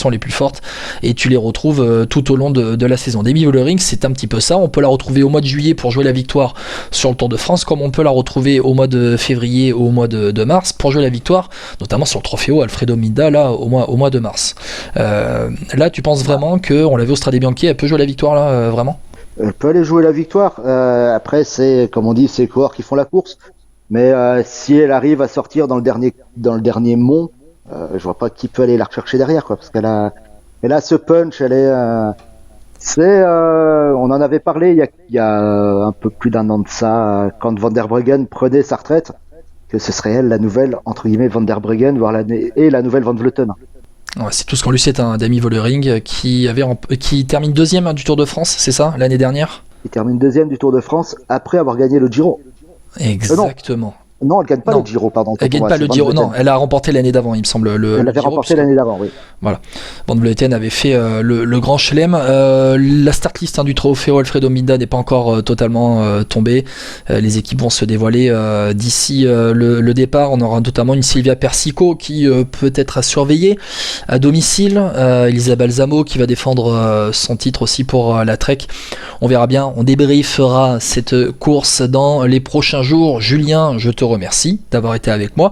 et tu les retrouves tout au long de la saison. Demi Vollering, c'est un petit peu ça, on peut la retrouver au mois de juillet pour jouer la victoire sur le Tour de France, comme on peut la retrouver au mois de février ou au mois de mars pour jouer la victoire, notamment sur le Trofeo Alfredo Binda là au mois de mars. Là tu penses vraiment que on l'a vu au Strade Bianche, elle peut jouer la victoire là, vraiment? Elle peut aller jouer la victoire. Après c'est comme on dit, c'est les coureurs qui font la course. Mais si elle arrive à sortir dans le dernier mont, je vois pas qui peut aller la rechercher derrière, quoi, parce qu'elle a ce punch. Elle est on en avait parlé il y a un peu plus d'1 an de ça, quand Van der Breggen prenait sa retraite, que ce serait elle la nouvelle entre guillemets Van der Breggen, voire la nouvelle Van Vleuten. Ouais, c'est tout ce qu'on lui sait, Dami Vollering qui termine deuxième du Tour de France, c'est ça, l'année dernière? Il termine deuxième du Tour de France après avoir gagné le Giro. Exactement. Non, elle gagne pas le Giro, pardon. Elle gagne pas le Giro, non, elle a remporté l'année d'avant, il me semble. Elle avait remporté l'année d'avant, oui. Voilà. Van Vleuten avait fait le Grand Chelem. La start list du Trofeo Alfredo Minda n'est pas encore totalement tombée. Les équipes vont se dévoiler d'ici le départ. On aura notamment une Silvia Persico qui peut être à surveiller à domicile. Elisa Balsamo qui va défendre son titre aussi pour la Trek. On verra bien. On débriefera cette course dans les prochains jours. Julien, je te remercie d'avoir été avec moi.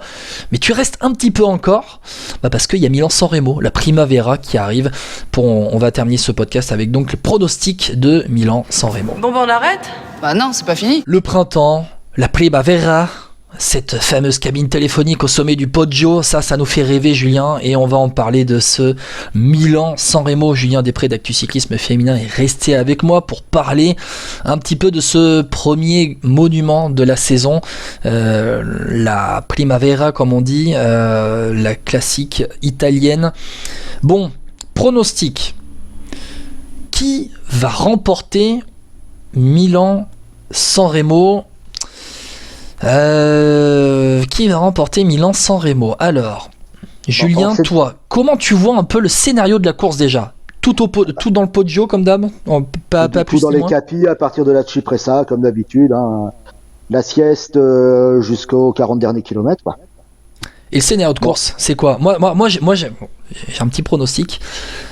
Mais tu restes un petit peu encore parce qu'il y a Milan-San Remo, la Primavera qui arrive. On va terminer ce podcast avec donc le pronostic de Milan-San Remo. Bon, on arrête ? Bah non, c'est pas fini. Le printemps, la Primavera, cette fameuse cabine téléphonique au sommet du Poggio, ça nous fait rêver, Julien, et on va en parler de ce Milan-San Remo. Julien Després d'Actu Cyclisme Féminin est resté avec moi pour parler un petit peu de ce premier monument de la saison, la Primavera comme on dit, la classique italienne. Bon, pronostic. Qui va remporter Milan-San Remo? Qui va remporter Milan-San Remo? Alors, Julien, toi, comment tu vois un peu le scénario de la course déjà? Tout dans le Poggio comme d'hab? Pas plus tout dans les capis à partir de la Cipressa comme d'habitude. La sieste jusqu'aux 40 derniers kilomètres. Quoi. Et le scénario de course, c'est quoi? Moi, j'ai un petit pronostic.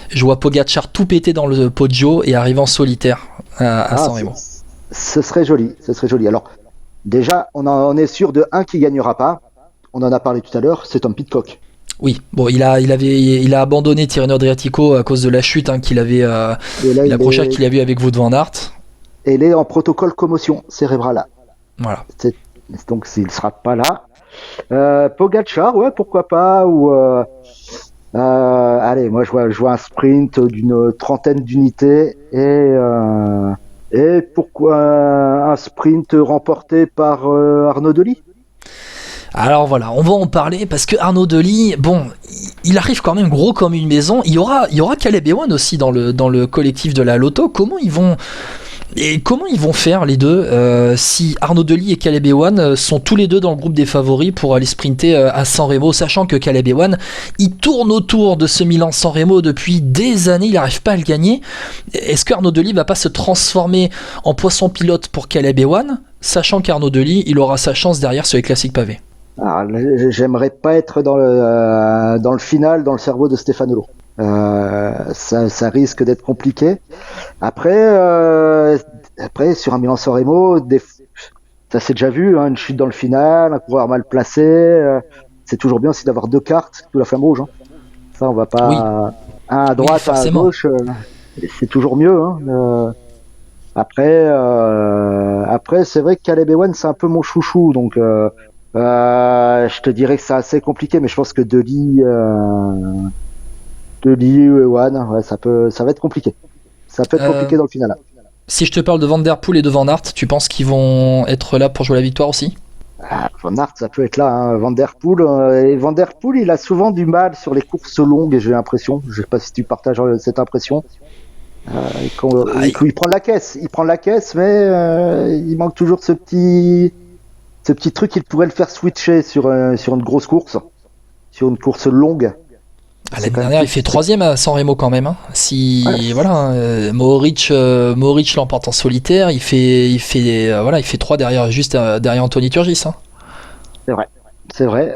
Je vois Pogacar tout péter dans le Poggio et arriver en solitaire à San Remo. Ce serait joli. Alors, déjà, on est sûr de un qui gagnera pas. On en a parlé tout à l'heure, c'est Tom Pidcock. Oui, bon, il a abandonné Tirreno Adriatico à cause de la chute qu'il avait, l'approchage qu'il a vu avec Wout van Aert. Et il est en protocole commotion cérébrale. Voilà. Donc s'il sera pas là, Pogacar, ouais, pourquoi pas. Ou allez, moi je vois un sprint d'une trentaine d'unités et pourquoi un sprint remporté par Arnaud Delis? Alors voilà, on va en parler parce que Arnaud Delis, bon, il arrive quand même gros comme une maison. Il y aura Caleb Ewan aussi dans le collectif de la Lotto. Comment ils vont faire les deux si Arnaud Delis et Caleb Ewan sont tous les deux dans le groupe des favoris pour aller sprinter à San Remo, sachant que Caleb Ewan il tourne autour de ce Milan-San Remo depuis des années, il n'arrive pas à le gagner. Est-ce qu'Arnaud Delis va pas se transformer en poisson pilote pour Caleb Ewan, sachant qu'Arnaud Delis il aura sa chance derrière sur les classiques pavés? Alors, j'aimerais pas être dans le final, dans le cerveau de Stefanolo. Ça risque d'être compliqué. Après sur un Milan-San Remo, ça s'est déjà vu, une chute dans le final, un coureur mal placé. C'est toujours bien aussi d'avoir deux cartes sous la flamme rouge. Ça, on va pas un à droite, un à gauche. C'est toujours mieux. Après, c'est vrai que Caleb Ewan, c'est un peu mon chouchou, donc. Je te dirais que c'est assez compliqué, mais je pense que Delis ou Ewan, ouais, ça va être compliqué. Ça peut être compliqué dans le final. Si je te parle de Van Der Poel et de Van Aert, tu penses qu'ils vont être là pour jouer la victoire aussi? Van Aert, ça peut être là. Van Der Poel, il a souvent du mal sur les courses longues, j'ai l'impression. Je sais pas si tu partages cette impression. Il prend la caisse, mais il manque toujours ce petit truc, il pourrait le faire switcher sur une grosse course, sur une course longue. L'année dernière, il fait 3ème à San Remo quand même. Mohoric l'emporte en solitaire, il fait 3 derrière, juste derrière Anthony Turgis. C'est vrai.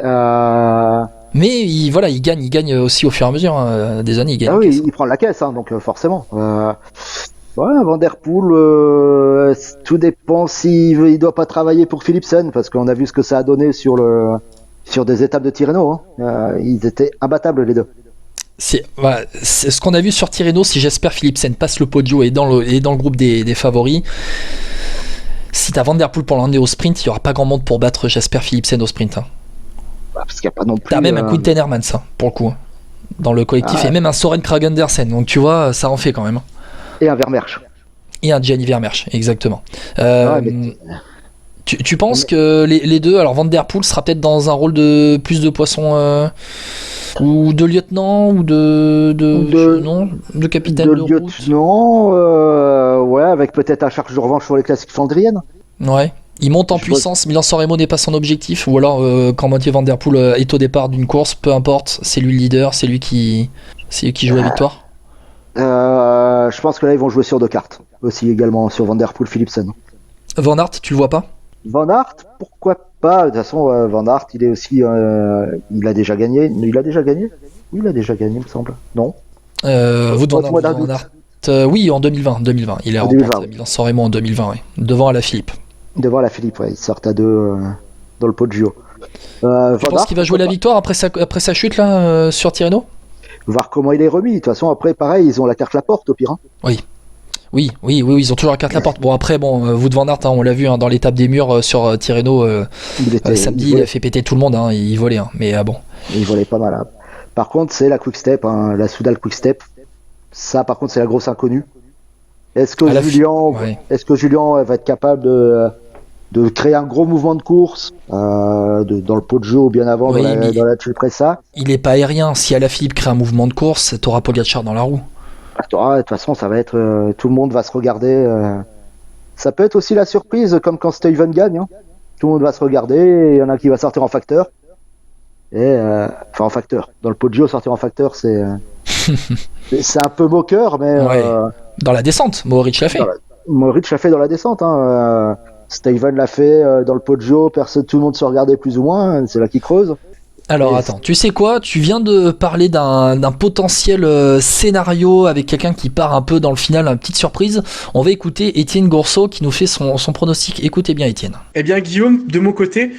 Mais il gagne aussi au fur et à mesure des années. Il prend la caisse, donc forcément. Van Der Poel, tout dépend s'il doit pas travailler pour Philipsen, parce qu'on a vu ce que ça a donné sur des étapes de Tirreno. Ils étaient imbattables les deux. C'est ce qu'on a vu sur Tirreno. Si Jasper Philipsen passe le Poggio et dans le groupe des favoris, si t'as Van Der Poel pour l'emmener au sprint, il y aura pas grand monde pour battre Jasper Philipsen au sprint. Parce qu'il y a pas non plus. T'as même un Quinten Hermans pour le coup dans le collectif et même un Soren Kragh Andersen. Donc tu vois, ça en fait quand même. Et un Vermeersch. Et un Gianni Vermeersch, exactement. Tu penses que les deux, alors Van Der Poel sera peut-être dans un rôle de plus de poisson Ou de lieutenant, ou non, de capitaine de route. lieutenant, ouais, avec peut-être un charge de revanche sur les classiques flandriennes. Ouais. Il monte en puissance, Milan-San Remo n'est pas son objectif, ou alors quand Mathieu Van Der Poel est au départ d'une course, peu importe, c'est lui le leader, c'est lui qui joue la victoire. Je pense que là ils vont jouer sur 2 cartes, aussi également sur Van Der Poel, Philipsen. Van Aert, tu le vois pas? Van Aert, pourquoi pas? De toute façon, Van Aert, il est aussi, il a déjà gagné. Oui, il a déjà gagné, il me semble. Non. Vous devant Van Aert, oui, en 2020. Il est en Milan-San Remo en 2020, oui. Devant Alaphilippe. Devant Alaphilippe, ouais. Ils sortent à 2 dans le Poggio. Tu penses qu'il va jouer la victoire après sa chute là sur Tirreno? Voir comment il est remis. De toute façon, après, pareil, ils ont la carte Laporte au pire. Hein. Oui, ils ont toujours la carte Laporte. Bon, après, Wout van Aert, on l'a vu dans l'étape des murs sur Tirreno samedi, il a fait péter tout le monde, il volait, mais bon. Il volait pas mal. Hein. Par contre, c'est la Quick Step, la Soudal Quick Step. Ça, par contre, c'est la grosse inconnue. Est-ce que Julien va être capable de créer un gros mouvement de course dans le pot de jeu ou bien avant dans la Cipressa? Il est pas aérien. Si Alaphilippe crée un mouvement de course, t'auras Pogacar dans la roue. De toute façon, ça va être tout le monde va se regarder. Ça peut être aussi la surprise, comme quand Steven gagne. Hein. Tout le monde va se regarder. Il y en a qui va sortir en facteur. Enfin en facteur. Dans le pot de jeu, sortir en facteur, c'est un peu moqueur, mais dans la descente, Mohoric l'a fait. Mohoric l'a fait dans la descente. Hein. Steven l'a fait dans le pot de jeu. Tout le monde se regardait plus ou moins. C'est là qu'il creuse. Alors attends, tu sais quoi? Tu viens de parler d'un potentiel scénario avec quelqu'un qui part un peu dans le final, une petite surprise. On va écouter Étienne Gourceau qui nous fait son pronostic. Écoutez bien Étienne. Eh bien Guillaume, de mon côté,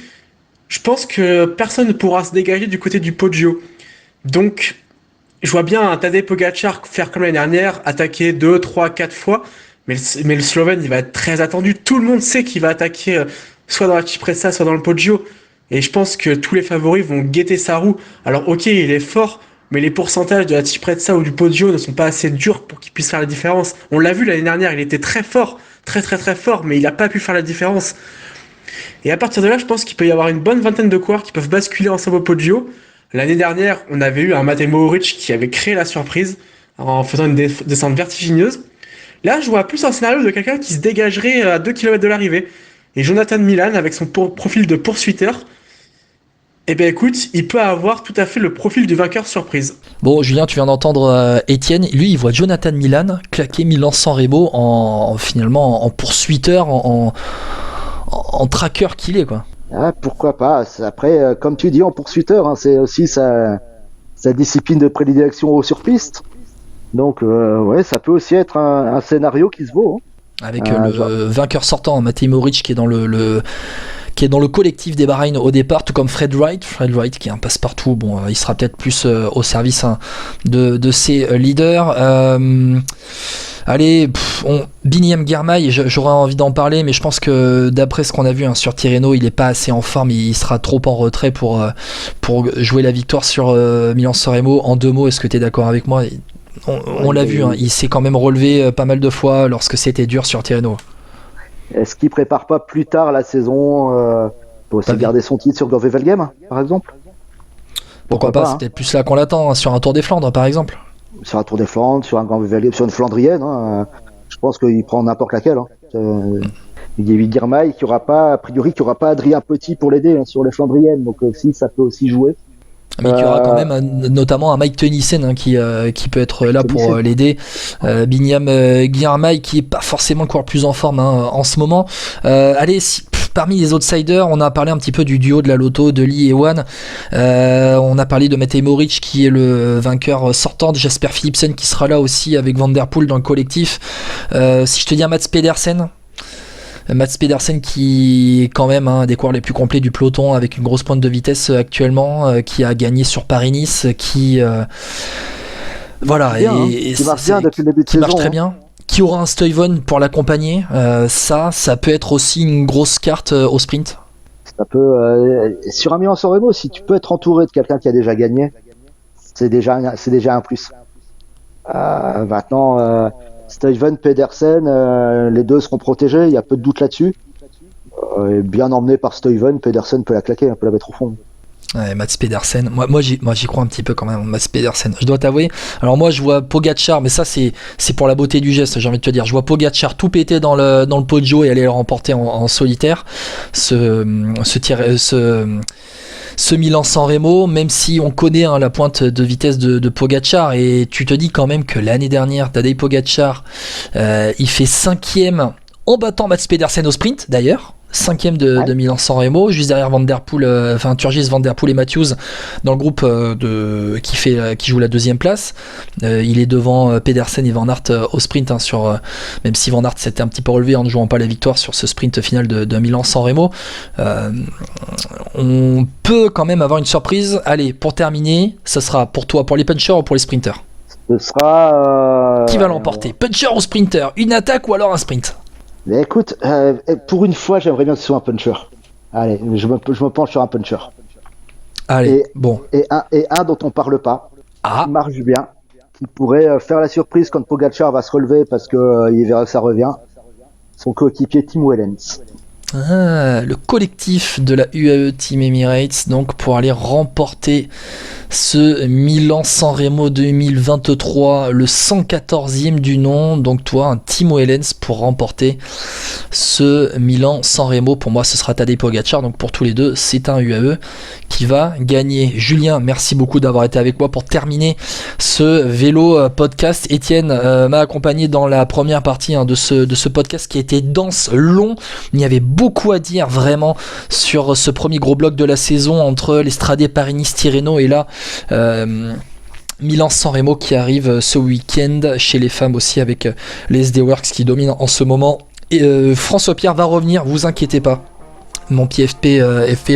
je pense que personne ne pourra se dégager du côté du Poggio. Donc, je vois bien un Tadej Pogacar faire comme l'année dernière, attaquer 2, 3, 4 fois. Mais le Slovène, il va être très attendu. Tout le monde sait qu'il va attaquer soit dans la Cipressa, soit dans le Poggio. Et je pense que tous les favoris vont guetter sa roue. Alors ok, il est fort, mais les pourcentages de la Cipressa ou du Poggio ne sont pas assez durs pour qu'il puisse faire la différence. On l'a vu l'année dernière, il était très fort, très fort, mais il n'a pas pu faire la différence. Et à partir de là, je pense qu'il peut y avoir une bonne vingtaine de coureurs qui peuvent basculer ensemble au Poggio. L'année dernière, on avait eu un Matej Mohoric qui avait créé la surprise en faisant une descente vertigineuse. Là, je vois plus un scénario de quelqu'un qui se dégagerait à 2 km de l'arrivée. Et Jonathan Milan, avec son profil de poursuiteur, eh bien écoute, il peut avoir tout à fait le profil du vainqueur surprise. Bon Julien, tu viens d'entendre Étienne, lui il voit Jonathan Milan claquer Milan-San Remo finalement en poursuiteur, en tracker qu'il est quoi. Ah, pourquoi pas. Après, comme tu dis, en poursuiteur, hein, c'est aussi sa discipline de prédilection sur piste. Donc ça peut aussi être un scénario qui se vaut. Hein. Avec le vainqueur sortant, Matej Mohoric, qui est dans le collectif des Bahreïn au départ, tout comme Fred Wright qui est un passe-partout. Bon, il sera peut-être plus au service de ses leaders. Biniam Girmay, j'aurais envie d'en parler, mais je pense que d'après ce qu'on a vu sur Tirreno, il est pas assez en forme, il sera trop en retrait pour jouer la victoire sur Milan-San Remo. En 2 mots, est-ce que tu es d'accord avec moi? On l'a vu, il s'est quand même relevé pas mal de fois lorsque c'était dur sur Tirreno. Est-ce qu'il prépare pas plus tard la saison pour aussi garder son titre sur Gore-Wevelgem, par exemple? Pourquoi pas, c'est peut-être plus là qu'on l'attend, sur un Tour des Flandres par exemple. Sur un Tour des Flandres, sur un Gore-Wevelgem, sur une Flandrienne, je pense qu'il prend n'importe laquelle. Il y a Girmay qui aura pas Adrien Petit pour l'aider sur les Flandriennes, donc aussi ça peut aussi jouer. Mais il y aura quand même notamment un Mike Tennyson qui peut être là pour l'aider. Biniam Girmay qui est pas forcément encore plus en forme en ce moment. Parmi les outsiders, on a parlé un petit peu du duo de la Lotto, de Lee et Wan. On a parlé de Matej Mohoric qui est le vainqueur sortant, de Jasper Philipsen qui sera là aussi avec Van Der Poel dans le collectif. Si je te dis un Mats Pedersen qui est quand même un des coureurs les plus complets du peloton avec une grosse pointe de vitesse actuellement, qui a gagné sur Paris-Nice, qui marche bien depuis le début de saison, marche très bien, qui aura un Stuyven pour l'accompagner. Ça peut être aussi une grosse carte au sprint. Ça peut sur un Milan-San Remo, si tu peux être entouré de quelqu'un qui a déjà gagné, c'est déjà un plus. Maintenant Stuyven, Pedersen, les deux seront protégés, il y a peu de doute là-dessus. Bien emmené par Stuyven, Pedersen peut la claquer, peut la mettre au fond. Ouais, Mats Pedersen, moi j'y crois un petit peu quand même, Mats Pedersen, je dois t'avouer. Alors moi je vois Pogačar, mais ça c'est pour la beauté du geste, j'ai envie de te dire. Je vois Pogačar tout péter dans le Poggio et aller le remporter en solitaire, ce Milan-San Remo, même si on connaît la pointe de vitesse de Pogačar, et tu te dis quand même que l'année dernière, Tadej Pogačar, il fait 5e en battant Mats Pedersen au sprint d'ailleurs. 5e de Milan-San Remo, juste derrière Van Der Poel, Turgis, Van Der Poel et Matthews dans le groupe qui joue la 2e place. Il est devant Pedersen et Van Aert au sprint, même si Van Aert s'était un petit peu relevé en ne jouant pas la victoire sur ce sprint final de Milan-San Remo. On peut quand même avoir une surprise. Allez, pour terminer, ce sera pour toi, pour les punchers ou pour les sprinters? Ce sera... Qui va l'emporter? Puncher ou sprinter? Une attaque ou alors un sprint? Mais écoute, pour une fois, j'aimerais bien que ce soit un puncher. Allez, je me penche sur un puncher. Allez, bon. Et un dont on parle pas, qui marche bien, qui pourrait faire la surprise quand Pogačar va se relever parce que il verra que ça revient. Son coéquipier Tim Wellens. Le collectif de la UAE Team Emirates, donc pour aller remporter ce Milan-San Remo 2023, le 114e du nom. Donc toi, un Timo Wellens pour remporter ce Milan-San Remo. Pour moi, ce sera Tadej Pogačar. Donc pour tous les deux, c'est un UAE qui va gagner. Julien, merci beaucoup d'avoir été avec moi pour terminer ce vélo podcast. Étienne m'a accompagné dans la première partie de ce podcast qui a été dense, long. Il y avait beaucoup à dire vraiment sur ce premier gros bloc de la saison entre l'Estradé Paris-Nice-Tirreno et là Milan-San Remo qui arrive ce week-end chez les femmes aussi avec les SD Works qui dominent en ce moment. Et François Pierre va revenir, vous inquiétez pas. Mon pied FP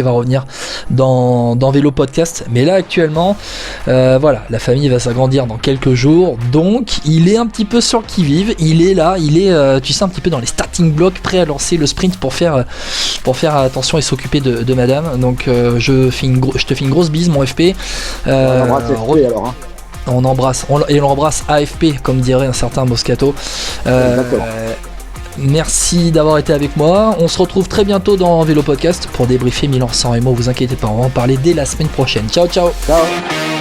va revenir dans Vélo Podcast, mais là actuellement voilà, la famille va s'agrandir dans quelques jours, donc il est un petit peu sur le qui-vive, il est là, tu sais, un petit peu dans les starting blocks, prêt à lancer le sprint pour faire attention et s'occuper de madame. Donc je te fais une grosse bise, mon FP. On embrasse FP alors, hein. On embrasse AFP, comme dirait un certain Moscato. Merci d'avoir été avec moi. On se retrouve très bientôt dans Vélo Podcast pour débriefer Milan-San Remo. Vous inquiétez pas, on va en parler dès la semaine prochaine. Ciao, ciao. Ciao.